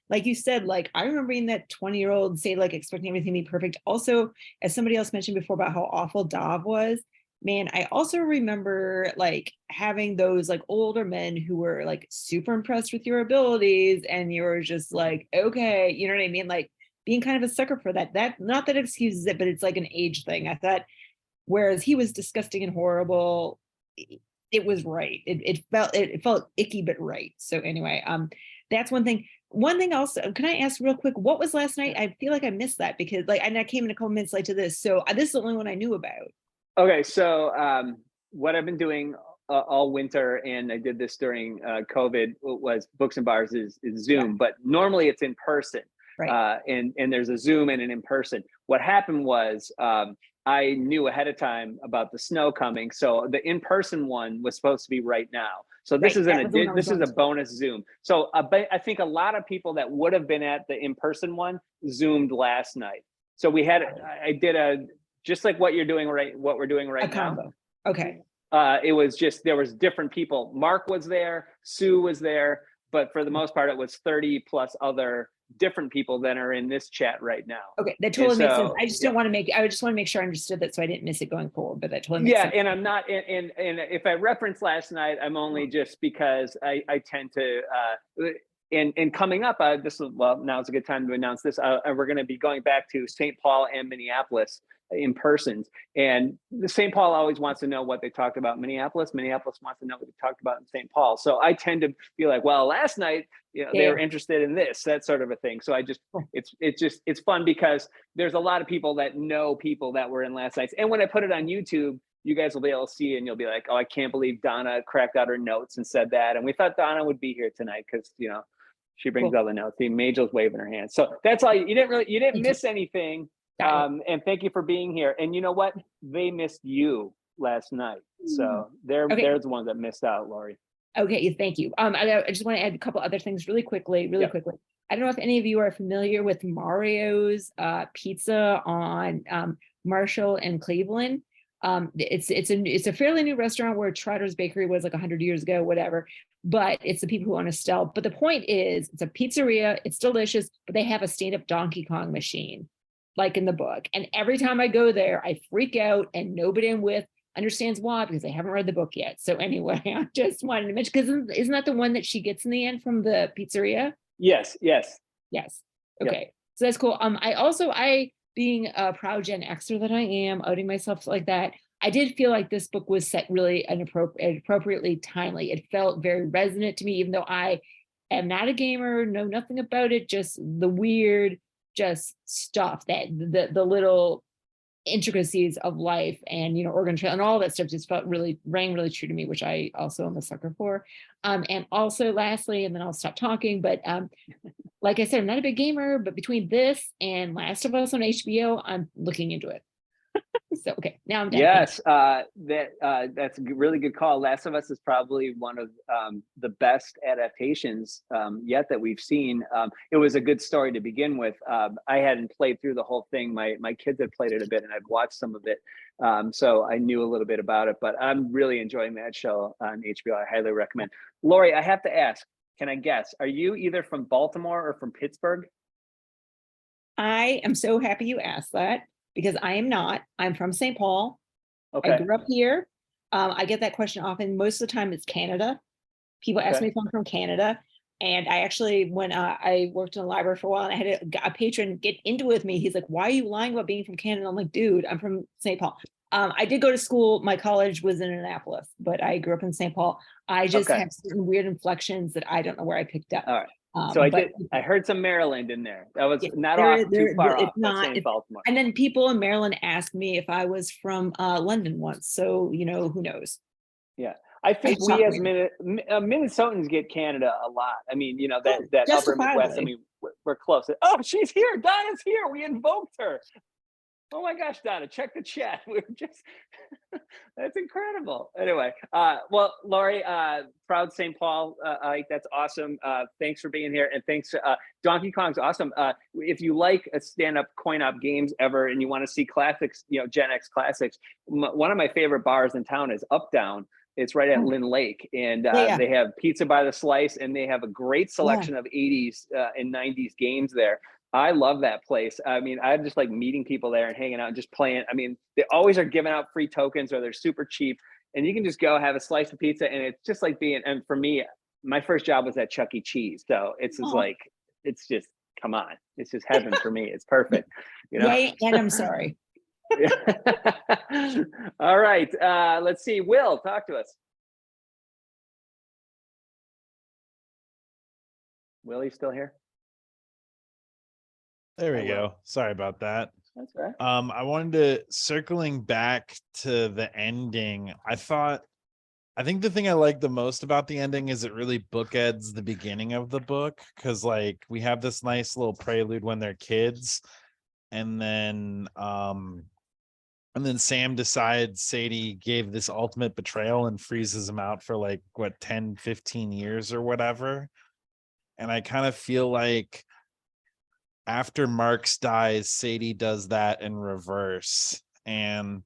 Like you said, like I remember being that 20-year-old say like expecting everything to be perfect. Also, as somebody else mentioned before about how awful Dov was, man, I also remember like having those like older men who were like super impressed with your abilities, and you were just like, okay, you know what I mean? Like being kind of a sucker for that. That not that excuses it, but it's like an age thing. I thought, whereas he was disgusting and horrible, it was right. It felt icky, but right. So anyway, that's one thing. One thing else, can I ask real quick, what was last night? I feel like I missed that because like, and I came in a couple minutes late to this. So this is the only one I knew about. Okay, so what I've been doing all winter, and I did this during COVID, was Books and Bars is Zoom, but normally it's in person. and there's a Zoom and an in-person. What happened was I knew ahead of time about the snow coming, so the in-person one was supposed to be right now. So this is this is a bonus Zoom. So I think a lot of people that would have been at the in-person one Zoomed last night. So we had I did a just like what we're doing right now. Okay. It was just there was different people. Mark was there, Sue was there, but for the most part, it was 30 plus other different people that are in this chat right now. Okay, that totally makes sense. I just don't want to make. I just want to make sure I understood that, so I didn't miss it going forward. But that totally makes sense. And I'm not. And if I reference last night, I'm only just because I tend to. And coming up, now's a good time to announce this. We're going to be going back to St. Paul and Minneapolis in persons. And the St. Paul always wants to know what they talked about in Minneapolis. Minneapolis wants to know what they talked about in St. Paul. So I tend to be like, well, last night, they were interested in this, that sort of a thing. So it's fun because there's a lot of people that know people that were in last night's. And when I put it on YouTube, you guys will be able to see and you'll be like, oh, I can't believe Donna cracked out her notes and said that. And we thought Donna would be here tonight because, she brings all the notes. The Magel's waving her hand. So that's all. You didn't miss anything. And thank you for being here. And you know what? They missed you last night. So they're the ones that missed out, Lori. Okay, thank you. I just want to add a couple other things really quickly. I don't know if any of you are familiar with Mario's Pizza on Marshall and Cleveland. It's a fairly new restaurant where Trotter's Bakery was like 100 years ago, whatever. But it's the people who own Estelle. But the point is, it's a pizzeria. It's delicious, but they have a stand-up Donkey Kong machine, like in the book. And every time I go there, I freak out, and nobody I'm with understands why, because they haven't read the book yet. So anyway, I just wanted to mention, because isn't that the one that she gets in the end from the pizzeria? Yes. Okay, Yep. So that's cool. I being a proud Gen Xer that I am, outing myself like that, I did feel like this book was set really appropriately timely. It felt very resonant to me, even though I am not a gamer, know nothing about it, just the weird, just stuff that the little intricacies of life and organization and all that stuff just rang really true to me, which I also am a sucker for. And also lastly, and then I'll stop talking, but like I said, I'm not a big gamer, but between this and Last of Us on HBO, I'm looking into it. So okay, now I'm done. Yes, that's a really good call. Last of Us is probably one of the best adaptations yet that we've seen. It was a good story to begin with. I hadn't played through the whole thing. My kids had played it a bit, and I've watched some of it, so I knew a little bit about it. But I'm really enjoying that show on HBO. I highly recommend. Lori, I have to ask, can I guess? Are you either from Baltimore or from Pittsburgh? I am so happy you asked that, because I am not. I'm from St. Paul. Okay. I grew up here. I get that question often. Most of the time it's Canada. People ask me if I'm from Canada. And I actually, when I worked in a library for a while, and I had a patron get into it with me. He's like, why are you lying about being from Canada? I'm like, dude, I'm from St. Paul. I did go to school. My college was in Annapolis, but I grew up in St. Paul. I just have certain weird inflections that I don't know where I picked up. All right. So I heard some Maryland in there. That was not too far off. It's Baltimore. And then people in Maryland asked me if I was from London once. So, who knows? Yeah. I think we as Minnesotans get Canada a lot. I mean, that upper Midwest, I mean, we're close. Oh, she's here. Donna's here. We invoked her. Oh my gosh, Donna, check the chat. We're just, that's incredible. Anyway, well, Lori, proud St. Paul, Ike, that's awesome. Thanks for being here. And thanks, Donkey Kong's awesome. If you like a stand-up coin-op games ever, and you want to see classics, Gen X classics, one of my favorite bars in town is Up Down. It's right at Lynn Lake, and they have pizza by the slice, and they have a great selection of 80s and 90s games there. I love that place. I mean, I just like meeting people there and hanging out and just playing. I mean, they always are giving out free tokens, or they're super cheap, and you can just go have a slice of pizza, and it's just like being, and for me, my first job was at Chuck E. Cheese. So it's just like, it's just, come on. It's just heaven for me. It's perfect. Yay, and I'm sorry. All right. Let's see. Will, talk to us. Will, you still here? There we go. Sorry about that. That's right. I wanted to circling back to the ending. I thought I think the thing I like the most about the ending is it really bookends the beginning of the book, because like we have this nice little prelude when they're kids, and then Sam decides Sadie gave this ultimate betrayal and freezes him out for like what 10, 15 years or whatever. And I kind of feel like after Marks dies, Sadie does that in reverse. And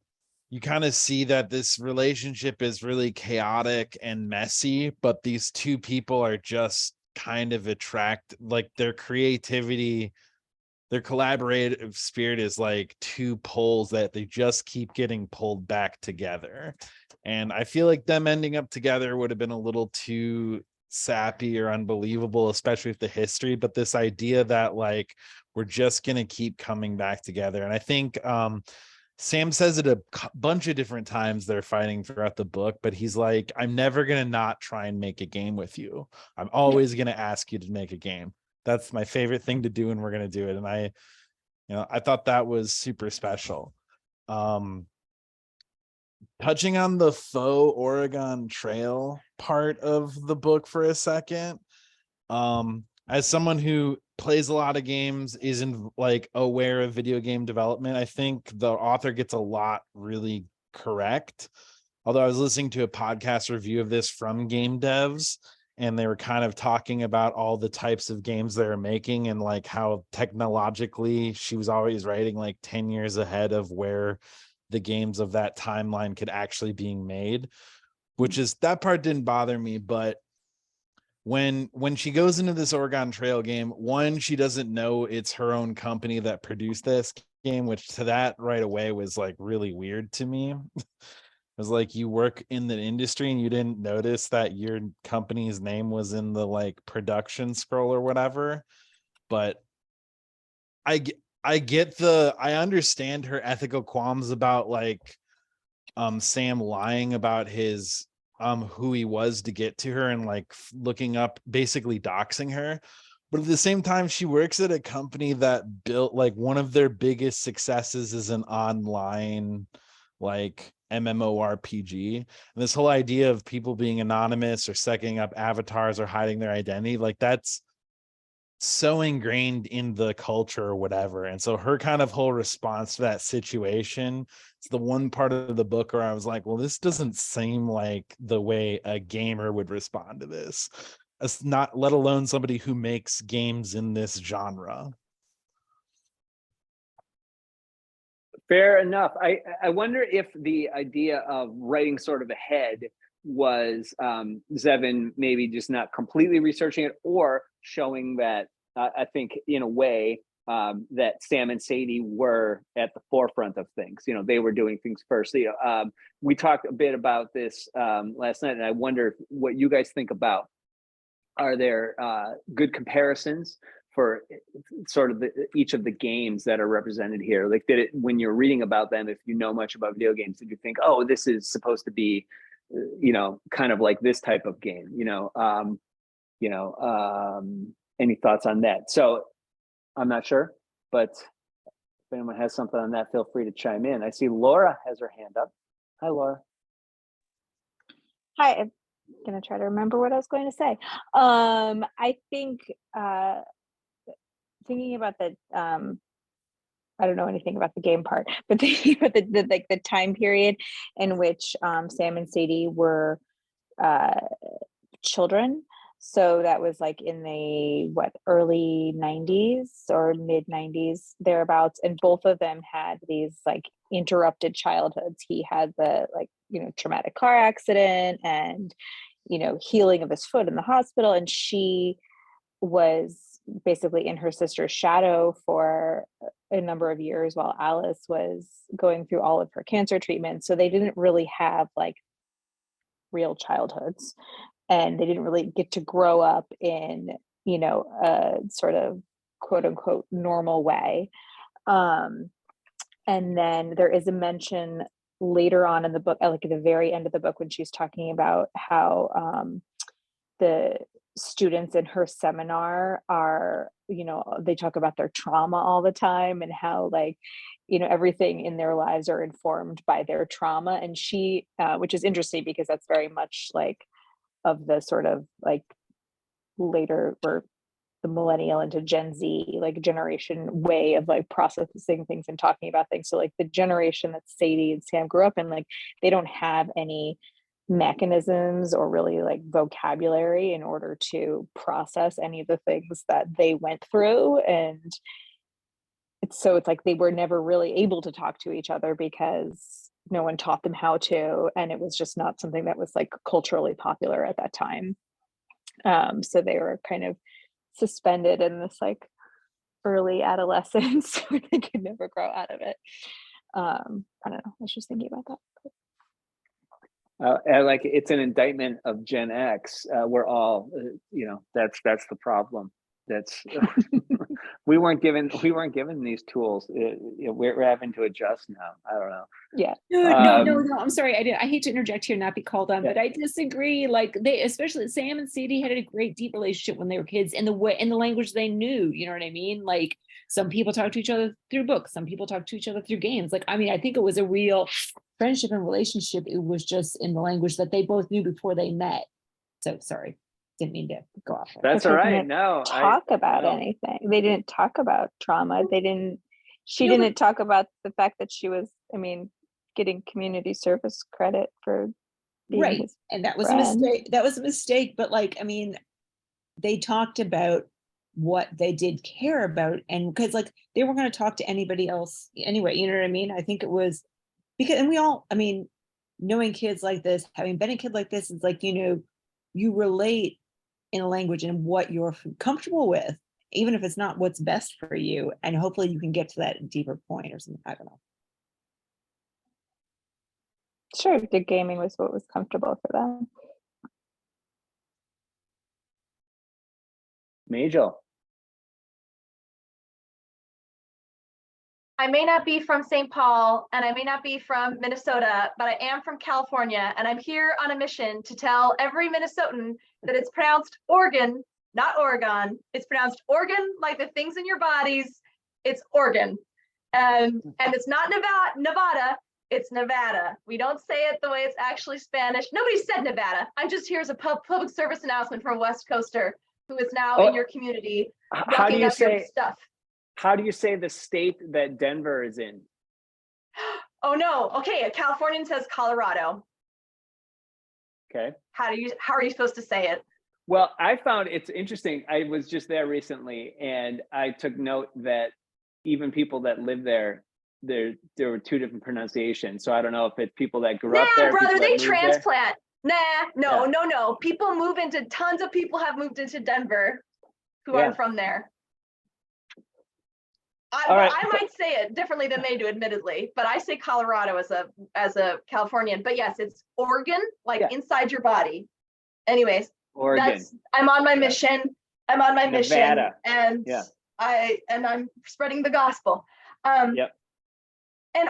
you kind of see that this relationship is really chaotic and messy, but these two people are just kind of like their creativity, their collaborative spirit is like two poles that they just keep getting pulled back together. And I feel like them ending up together would have been a little too sappy or unbelievable, especially with the history, but this idea that like we're just going to keep coming back together. And I think Sam says it a bunch of different times they're fighting throughout the book, but he's like, I'm never going to not try and make a game with you. I'm always going to ask you to make a game. That's my favorite thing to do, and we're going to do it. And I thought that was super special. Touching on the faux Oregon Trail part of the book for a second, as someone who plays a lot of games, isn't like aware of video game development, I think the author gets a lot really correct. Although I was listening to a podcast review of this from game devs, and they were kind of talking about all the types of games they're making and like how technologically she was always writing like 10 years ahead of where the games of that timeline could actually being made, which is, that part didn't bother me. But when she goes into this Oregon Trail game, one, she doesn't know it's her own company that produced this game, which to that right away was like really weird to me. It was like, you work in the industry and you didn't notice that your company's name was in the like production scroll or whatever. But I understand her ethical qualms about like Sam lying about his who he was to get to her and like looking up, basically doxing her. But at the same time, she works at a company that built like one of their biggest successes is an online like MMORPG. And this whole idea of people being anonymous or setting up avatars or hiding their identity, like that's so ingrained in the culture or whatever. And so her kind of whole response to that situation, it's the one part of the book where I was like, well, this doesn't seem like the way a gamer would respond to this. It's not, let alone somebody who makes games in this genre. Fair enough. I wonder if the idea of writing sort of ahead was Zevin maybe just not completely researching it, or showing that I think in a way that Sam and Sadie were at the forefront of things. They were doing things first. We talked a bit about this last night, and I wonder what you guys think about. Are there good comparisons for sort of each of the games that are represented here? Like, when you're reading about them, if you know much about video games, did you think, oh, this is supposed to be, kind of like this type of game? Any thoughts on that? So I'm not sure, but if anyone has something on that, feel free to chime in. I see Laura has her hand up. Hi, Laura. Hi, I'm gonna try to remember what I was going to say. I think thinking about the I don't know anything about the game part, but thinking about the time period in which Sam and Sadie were children. So that was like in the early 90s or mid 90s thereabouts, and both of them had these like interrupted childhoods. He had the traumatic car accident and healing of his foot in the hospital, and she was basically in her sister's shadow for a number of years while Alice was going through all of her cancer treatment. So they didn't really have like real childhoods, and they didn't really get to grow up in a sort of quote unquote normal way. And then there is a mention later on in the book, like at the very end of the book, when she's talking about how the students in her seminar are, they talk about their trauma all the time and how like, everything in their lives are informed by their trauma. And she, which is interesting because that's very much like of the sort of like later or the millennial into Gen Z like generation way of like processing things and talking about things. So like the generation that Sadie and Sam grew up in, like they don't have any mechanisms or really like vocabulary in order to process any of the things that they went through. And it's like they were never really able to talk to each other because no one taught them how to, and it was just not something that was like culturally popular at that time. So they were kind of suspended in this like early adolescence where they could never grow out of it. I don't know, I was just thinking about that. And like it's an indictment of Gen X. We're all, that's the problem. That's we weren't given these tools. We're having to adjust now. I don't know. Yeah. No. I'm sorry. I hate to interject here, and not be called on, Yeah. but I disagree. Like they, especially Sam and Sadie, had a great deep relationship when they were kids, in the language they knew. You know what I mean? Like some people talk to each other through books, some people talk to each other through games. Like I mean, I think it was a real friendship and relationship. It was just in the language that they both knew before they met. So sorry. Didn't mean to go off there. That's all right. No, talk about anything. They didn't talk about trauma. She didn't talk about the fact that she was, getting community service credit for being right. his And that was friend. a mistake. That was a mistake. But like, they talked about what they did care about, and because like they weren't going to talk to anybody else anyway. You know what I mean? I think it was because, and we all, knowing kids like this, having been a kid like this, it's like, you relate in a language and what you're comfortable with, even if it's not what's best for you. And hopefully you can get to that deeper point or something. I don't know. Sure, the gaming was what was comfortable for them. Majel. I may not be from St. Paul and I may not be from Minnesota, but I am from California, and I'm here on a mission to tell every Minnesotan that it's pronounced Oregon, not Oregon. It's pronounced Organ, like the things in your bodies. It's Oregon. And it's not Nevada, it's Nevada. We don't say it the way it's actually Spanish. Nobody said Nevada. I'm just here as a public service announcement from a West Coaster who is now in your community. How do you say stuff? How do you say the state that Denver is in? Oh no. Okay, a Californian says Colorado. Okay. How are you supposed to say it? Well, I found it's interesting. I was just there recently, and I took note that even people that live there, there were two different pronunciations. So I don't know if it's people that grew up there. Brother, they transplant. Yeah. No. Tons of people have moved into Denver who aren't from there. I might say it differently than they do, admittedly, but I say Colorado as a Californian. But yes, it's Oregon, inside your body. Anyways, Oregon. I'm on my mission. I'm on my Nevada. mission, and I'm spreading the gospel. And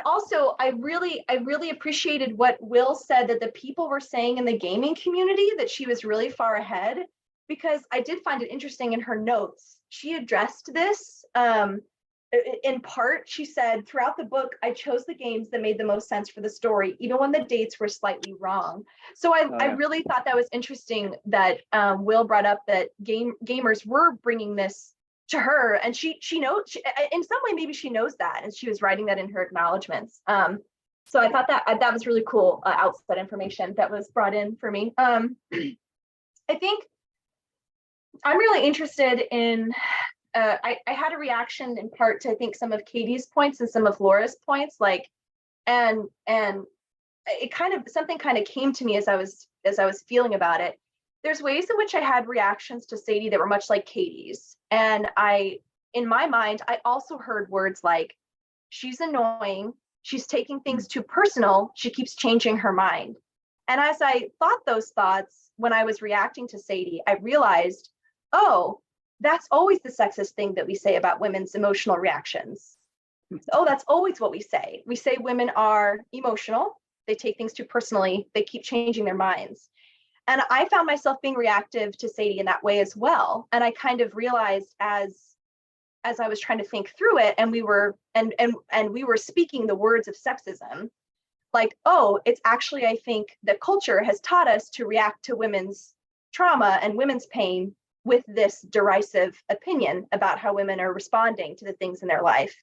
also, I really appreciated what Will said, that the people were saying in the gaming community that she was really far ahead, because I did find it interesting in her notes. She addressed this. In part, she said, throughout the book, I chose the games that made the most sense for the story, even when the dates were slightly wrong. So I really thought that was interesting that Will brought up that gamers were bringing this to her, and she knows, in some way, maybe she knows that, and she was writing that in her acknowledgements. So I thought that was really cool outside information that was brought in for me. I think I'm really interested in. I had a reaction in part to, I think, some of Katie's points and some of Laura's points, and it something came to me as I was feeling about it. There's ways in which I had reactions to Sadie that were much like Katie's, and in my mind, I also heard words like, she's annoying, she's taking things too personal, she keeps changing her mind. And as I thought those thoughts when I was reacting to Sadie, I realized, oh, that's always the sexist thing that we say about women's emotional reactions. Oh, that's always what we say. We say women are emotional, they take things too personally, they keep changing their minds. And I found myself being reactive to Sadie in that way as well. And I kind of realized as I was trying to think through it, and we were speaking the words of sexism, like, oh, it's actually, I think the culture has taught us to react to women's trauma and women's pain with this derisive opinion about how women are responding to the things in their life.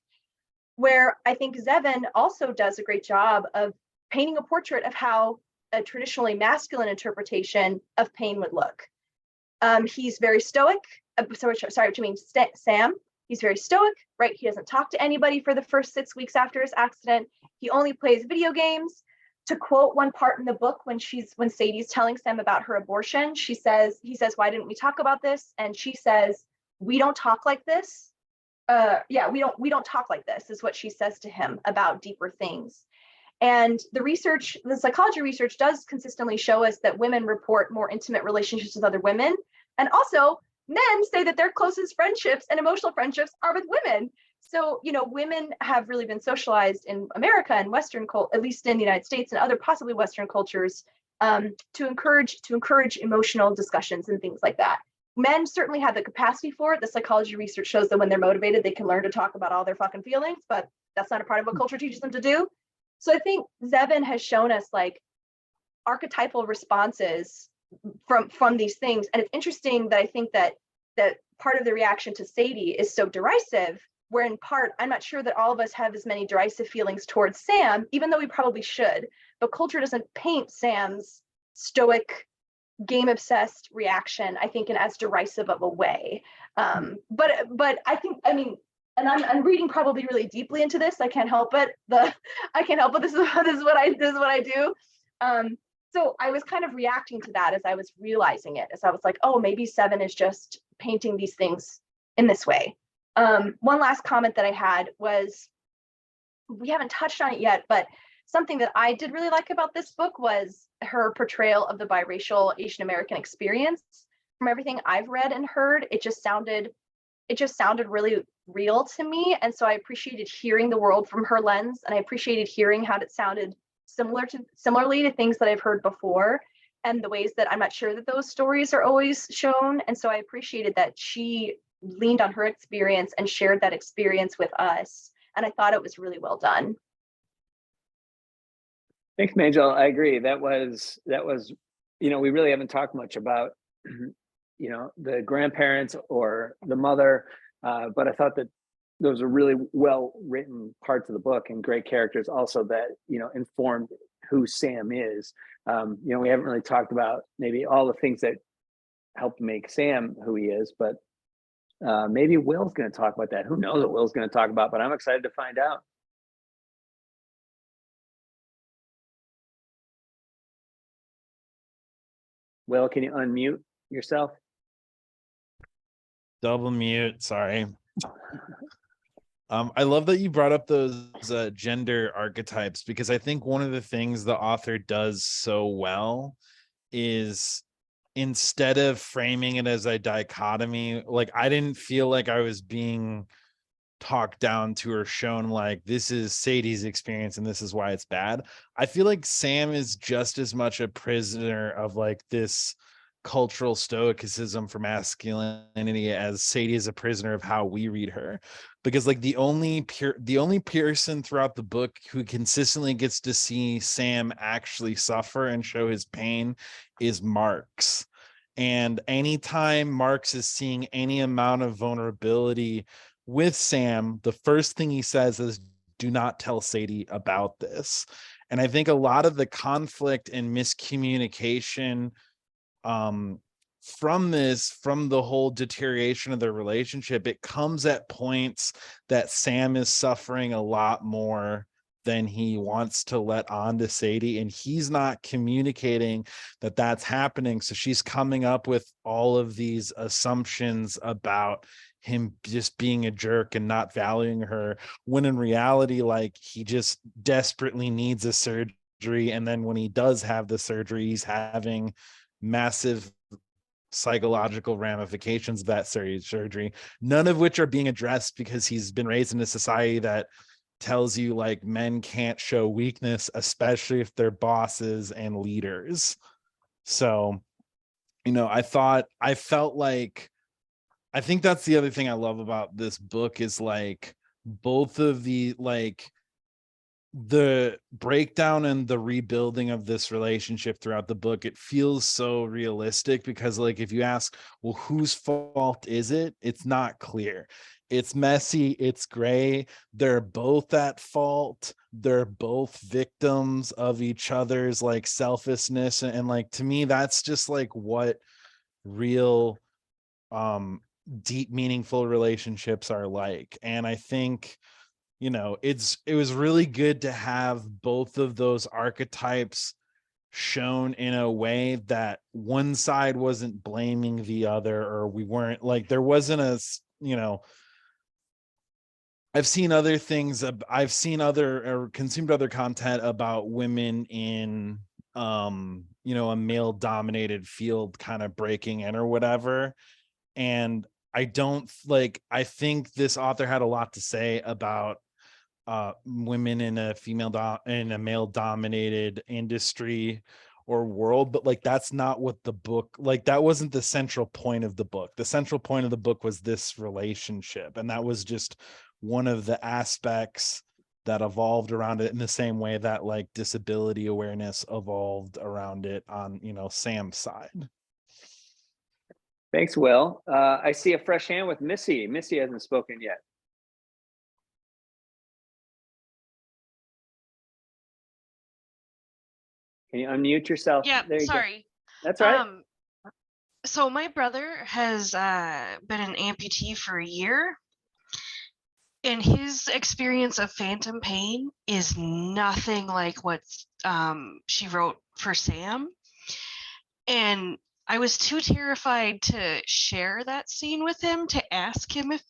Where I think Zevin also does a great job of painting a portrait of how a traditionally masculine interpretation of pain would look. He's very stoic. Sam. He's very stoic, right? He doesn't talk to anybody for the first 6 weeks after his accident. He only plays video games. To quote one part in the book, when Sadie's telling Sam about her abortion, he says, why didn't we talk about this? And she says, we don't talk like this. We don't talk like this, is what she says to him about deeper things. And the psychology research does consistently show us that women report more intimate relationships with other women. And also men say that their closest friendships and emotional friendships are with women. So, women have really been socialized in America and Western culture, at least in the United States and other possibly Western cultures, to encourage emotional discussions and things like that. Men certainly have the capacity for it. The psychology research shows that when they're motivated, they can learn to talk about all their fucking feelings, but that's not a part of what culture teaches them to do. So I think Zevin has shown us like archetypal responses from these things. And it's interesting that I think that part of the reaction to Sadie is so derisive, where in part, I'm not sure that all of us have as many derisive feelings towards Sam, even though we probably should, but culture doesn't paint Sam's stoic, game-obsessed reaction, I think, in as derisive of a way. But I think, and I'm reading probably really deeply into this. I can't help it. This is what I do. So I was kind of reacting to that as I was realizing it, as I was like, oh, maybe Zevin is just painting these things in this way. One last comment that I had was, we haven't touched on it yet, but something that I did really like about this book was her portrayal of the biracial Asian American experience. From everything I've read and heard, it just sounded really real to me. And so I appreciated hearing the world from her lens, and I appreciated hearing how it sounded similarly to things that I've heard before, and the ways that I'm not sure that those stories are always shown. And so I appreciated that she leaned on her experience and shared that experience with us. And I thought it was really well done. Thanks, Majel. I agree. That was, we really haven't talked much about, the grandparents or the mother, but I thought that those are really well written parts of the book and great characters also that, informed who Sam is. We haven't really talked about maybe all the things that helped make Sam who he is, but maybe Will's going to talk about that. Who knows what Will's going to talk about, but I'm excited to find out. Will, can you unmute yourself? Double mute, sorry. I love that you brought up those gender archetypes, because I think one of the things the author does so well is, instead of framing it as a dichotomy, like I didn't feel like I was being talked down to or shown like this is Sadie's experience and this is why it's bad. I feel like Sam is just as much a prisoner of like this cultural stoicism for masculinity as Sadie is a prisoner of how we read her, because like the only person throughout the book who consistently gets to see Sam actually suffer and show his pain is Marks. And anytime Marks is seeing any amount of vulnerability with Sam, the first thing he says is, do not tell Sadie about this. And I think a lot of the conflict and miscommunication from the whole deterioration of their relationship, it comes at points that Sam is suffering a lot more than he wants to let on to Sadie, and he's not communicating that that's happening. So she's coming up with all of these assumptions about him just being a jerk and not valuing her, when in reality, like, he just desperately needs a surgery. And then when he does have the surgery, he's having massive psychological ramifications of that surgery, none of which are being addressed because he's been raised in a society that tells you like men can't show weakness, especially if they're bosses and leaders. So I felt like, I think that's the other thing I love about this book is like both of the the breakdown and the rebuilding of this relationship throughout the book. It feels so realistic because like if you ask, well, whose fault is it? It's not clear. It's messy, it's gray. They're both at fault. They're both victims of each other's like selfishness. And like to me, that's just like what real deep, meaningful relationships are like. And I think it was really good to have both of those archetypes shown in a way that one side wasn't blaming the other, or we weren't like, there wasn't I've seen other things, I've seen other or consumed other content about women in a male dominated field kind of breaking in or whatever. And I think this author had a lot to say about women in a male dominated industry or world, but like that's not what the book, like that wasn't the central point of the book. The central point of the book was this relationship, and that was just one of the aspects that evolved around it, in the same way that like disability awareness evolved around it on Sam's side. Thanks, Will. I see a fresh hand with Missy. Missy hasn't spoken yet. Can you unmute yourself? Yeah, There you go. sorry. That's all right. So my brother has been an amputee for a year, and his experience of phantom pain is nothing like what she wrote for Sam. And I was too terrified to share that scene with him, to ask him if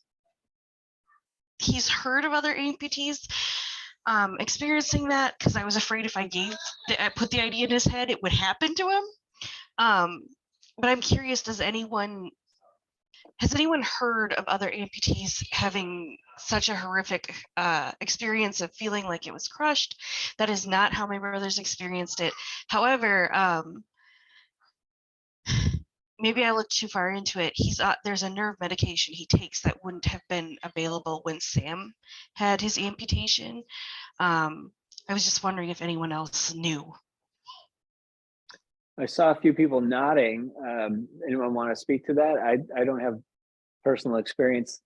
he's heard of other amputees experiencing that, because I was afraid if I put the idea in his head, it would happen to him. But I'm curious, has anyone heard of other amputees having such a horrific experience of feeling like it was crushed? That is not how my brother's experienced it. However, maybe I looked too far into it. There's a nerve medication he takes that wouldn't have been available when Sam had his amputation. I was just wondering if anyone else knew. I saw a few people nodding. Anyone want to speak to that? I don't have personal experience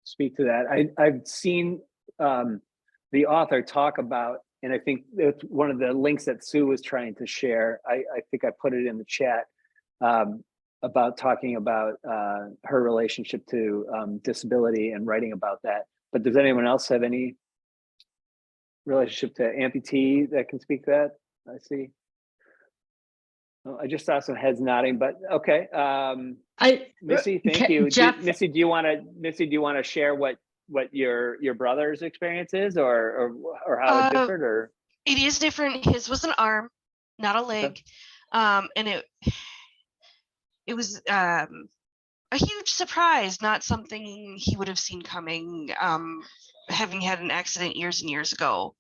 speak to that. I've seen the author talk about, and I think that's one of the links that Sue was trying to share. I think I put it in the chat about talking about her relationship to disability and writing about that. But does anyone else have any relationship to amputee that can speak to that? I see. Oh, I just saw some heads nodding, but okay. Missy, thank you. Jeff, Missy, do you want to share what your brother's experience is, or how it differed? Or it is different. His was an arm, not a leg. Okay. And it was a huge surprise, not something he would have seen coming, having had an accident years and years ago.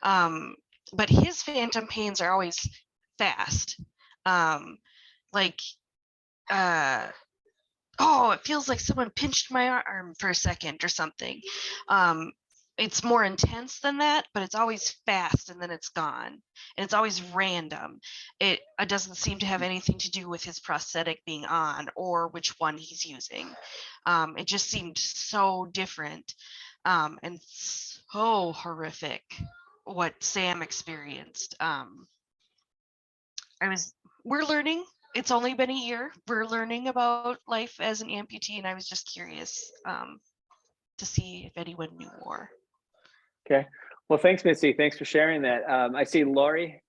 But his phantom pains are always fast. It feels like someone pinched my arm for a second or something. It's more intense than that, but it's always fast and then it's gone. And it's always random. It doesn't seem to have anything to do with his prosthetic being on or which one he's using. It just seemed so different and so horrific what Sam experienced. We're learning. It's only been a year. We're learning about life as an amputee, and I was just curious to see if anyone knew more. Okay. Well, thanks, Missy. Thanks for sharing that. I see Lori,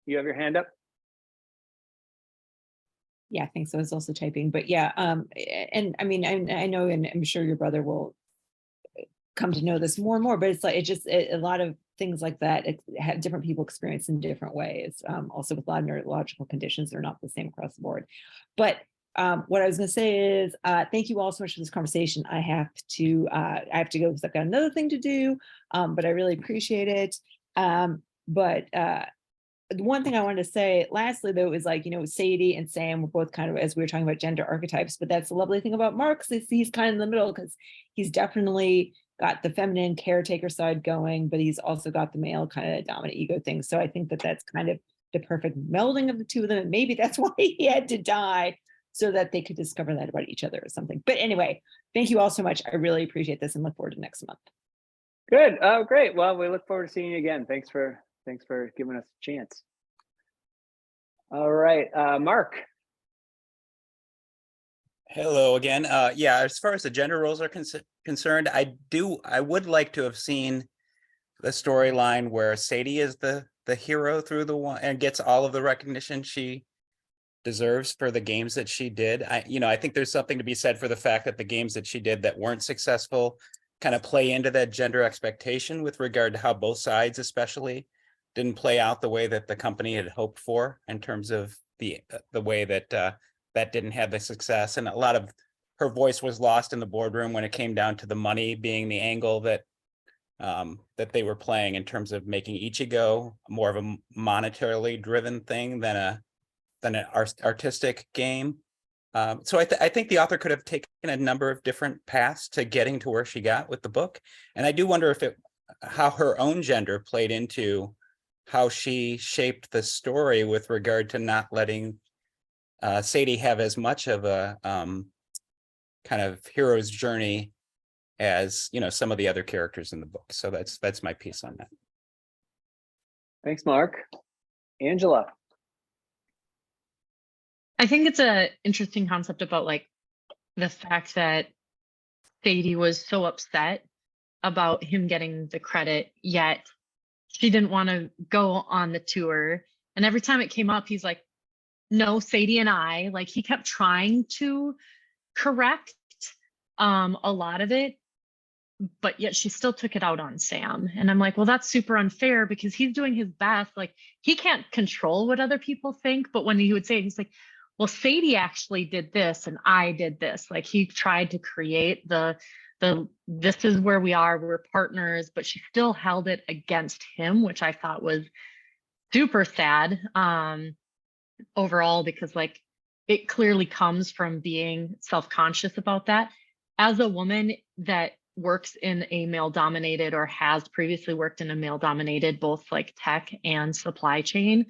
you have your hand up. Yeah, I think so. I was also typing, but yeah. And I mean, I know, and I'm sure your brother will come to know this more and more, but it's like, a lot of things like that have different people experience in different ways. Also with a lot of neurological conditions, they're not the same across the board. But what I was going to say is, thank you all so much for this conversation. I have to go because I've got another thing to do, but I really appreciate it. the one thing I wanted to say lastly, though, is like, Sadie and Sam were both kind of, as we were talking about gender archetypes, but that's the lovely thing about Mark is he's kind of in the middle because he's definitely got the feminine caretaker side going, but he's also got the male kind of dominant ego thing. So I think that that's kind of the perfect melding of the two of them. And maybe that's why he had to die, so that they could discover that about each other or something. But anyway, thank you all so much. I really appreciate this and look forward to next month. Good. Oh, great. Well, we look forward to seeing you again. Thanks for giving us a chance. All right, Mark. Hello again. Yeah, as far as the gender roles are concerned, I would like to have seen the storyline where Sadie is the hero through the one and gets all of the recognition she deserves for the games that she did. I think there's something to be said for the fact that the games that she did that weren't successful kind of play into that gender expectation with regard to how both sides especially didn't play out the way that the company had hoped for in terms of the way that that didn't have the success. And a lot of her voice was lost in the boardroom when it came down to the money being the angle that that they were playing in terms of making Ichigo more of a monetarily driven thing than an artistic game. So I think the author could have taken a number of different paths to getting to where she got with the book. And I do wonder how her own gender played into how she shaped the story with regard to not letting Sadie have as much of a kind of hero's journey as some of the other characters in the book. So that's my piece on that. Thanks, Mark. Angela. I think it's an interesting concept about like the fact that Sadie was so upset about him getting the credit, yet she didn't want to go on the tour. And every time it came up, he's like, no, Sadie and I, like he kept trying to correct a lot of it, but yet she still took it out on Sam. And I'm like, well, that's super unfair because he's doing his best. Like he can't control what other people think. But when he would say it, he's like, well, Sadie actually did this and I did this. Like he tried to create the this is where we are, we're partners, but she still held it against him, which I thought was super sad overall, because like it clearly comes from being self-conscious about that. As a woman that works in a male dominated or has previously worked in a male dominated, both like tech and supply chain,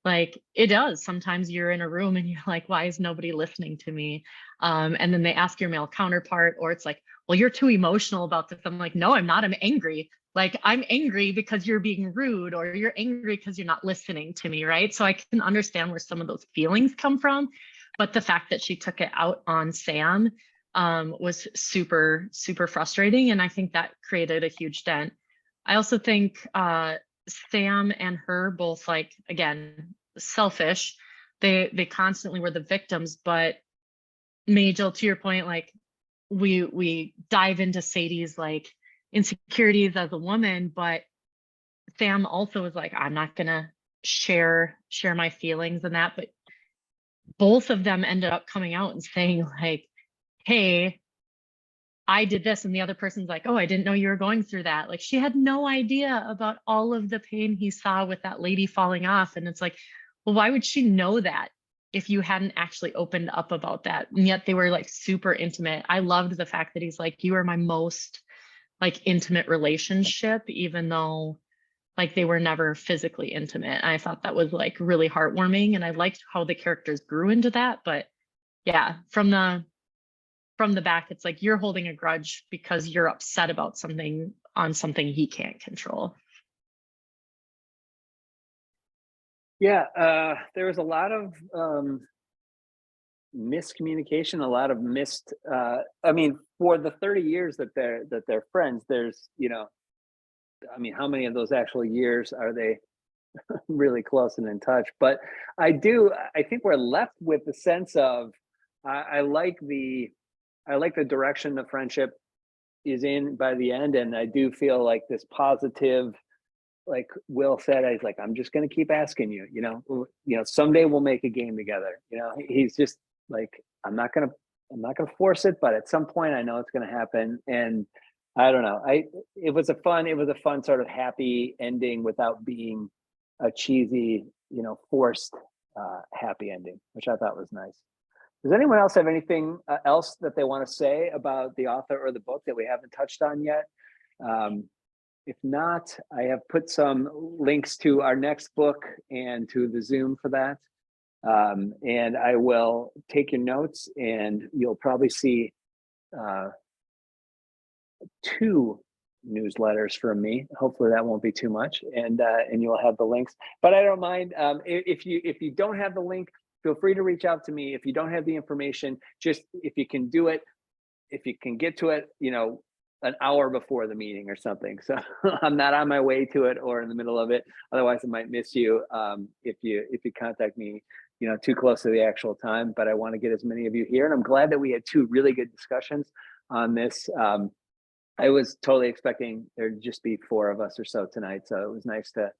like it does. Sometimes you're in a room and you're like, why is nobody listening to me? And then they ask your male counterpart, or it's like, well, you're too emotional about this. I'm like, no, I'm not. I'm angry. Like I'm angry because you're being rude, or you're angry because you're not listening to me, right? So I can understand where some of those feelings come from. But the fact that she took it out on Sam was super, super frustrating. And I think that created a huge dent. I also think Sam and her both, like, again, selfish. They constantly were the victims, but Majel, to your point, like we dive into Sadie's like insecurities as a woman, but Sam also was like, I'm not gonna share my feelings and that. But both of them ended up coming out and saying like, hey, I did this, and the other person's like, oh, I didn't know you were going through that. Like she had no idea about all of the pain he saw with that lady falling off. And it's like, well, why would she know that if you hadn't actually opened up about that? And yet they were like super intimate. I loved the fact that he's like, you are my most like intimate relationship, even though like they were never physically intimate. I thought that was like really heartwarming, and I liked how the characters grew into that. But yeah, from the back, it's like you're holding a grudge because you're upset about something he can't control. Yeah, there was a lot of miscommunication, a lot of missed. I mean, for the 30 years that they're friends, there's I mean, how many of those actual years are they really close and in touch? But I think we're left with the sense of I like the direction the friendship is in by the end, and I do feel like this positive, like Will said, he's like, I'm just going to keep asking you, someday we'll make a game together. He's just like, I'm not going to force it, but at some point I know it's going to happen. And I don't know. It was a fun sort of happy ending without being a cheesy, forced happy ending, which I thought was nice. Does anyone else have anything else that they want to say about the author or the book that we haven't touched on yet? If not, I have put some links to our next book and to the Zoom for that. And I will take your notes, and you'll probably see 2 newsletters from me. Hopefully that won't be too much, and you'll have the links. But I don't mind if you don't have the link, feel free to reach out to me. If you don't have the information, just if you can do it, if you can get to it, an hour before the meeting or something. So I'm not on my way to it or in the middle of it. Otherwise, I might miss you if you contact me, too close to the actual time. But I want to get as many of you here, and I'm glad that we had 2 really good discussions on this. I was totally expecting there'd just be 4 of us or so tonight, so it was nice to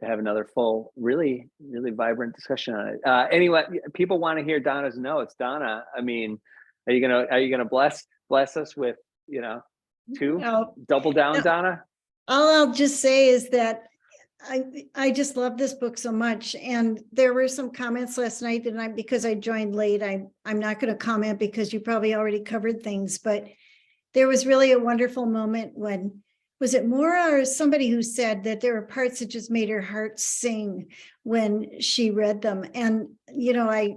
have another full, really, really vibrant discussion on it. Anyway, people want to hear Donna's notes. Donna, I mean, are you gonna bless us with 2? No, Double down, no. Donna? All I'll just say is that I just love this book so much. And there were some comments last night that because I joined late, I'm not going to comment because you probably already covered things, but there was really a wonderful moment when, was it Maura or somebody who said that there were parts that just made her heart sing when she read them. And, I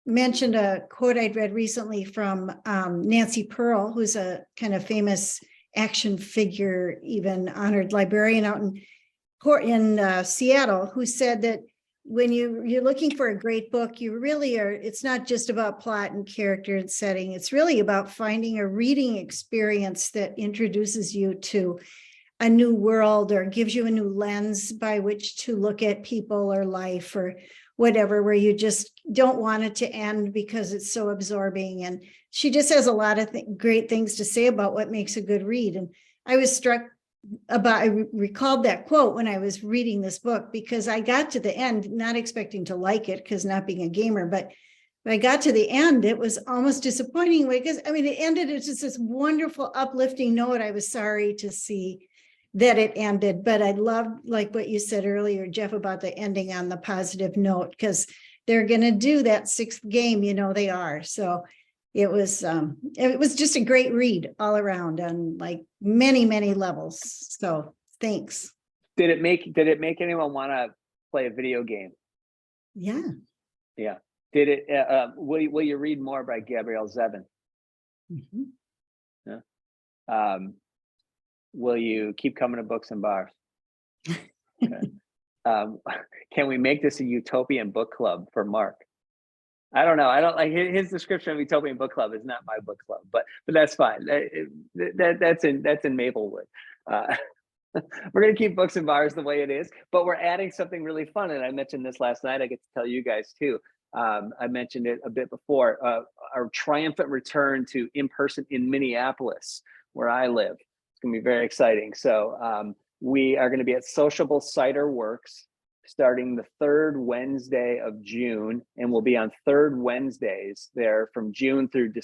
mentioned a quote I'd read recently from Nancy Pearl, who's a kind of famous action figure, even honored librarian out in Seattle, who said that when you're looking for a great book, you really are, it's not just about plot and character and setting. It's really about finding a reading experience that introduces you to a new world or gives you a new lens by which to look at people or life or whatever, where you just don't want it to end because it's so absorbing. And she just has a lot of great things to say about what makes a good read. And I was struck I recalled that quote when I was reading this book, because I got to the end, not expecting to like it because not being a gamer, but when I got to the end, it was almost disappointing because, it ended, it's just this wonderful uplifting note. I was sorry to see that it ended, but I loved, like what you said earlier, Jeff, about the ending on the positive note, because they're going to do that 6th game, they are. So it was just a great read all around on like many, many levels. So thanks. Did it make anyone want to play a video game? Yeah. Yeah. Did it, will you read more by Gabrielle Zevin? Mm-hmm. Yeah. Will you keep coming to Books and Bars? Okay. Can we make this a utopian book club for Mark? I don't know. I don't like his description of utopian book club is not my book club, but that's fine. That's in Maplewood. We're going to keep Books and Bars the way it is, but we're adding something really fun. And I mentioned this last night. I get to tell you guys too. I mentioned it a bit before. Our triumphant return to in-person in Minneapolis, where I live. It's going to be very exciting. So we are going to be at Sociable Cider Works starting the 3rd Wednesday of June, and we'll be on 3rd Wednesdays there from June through December.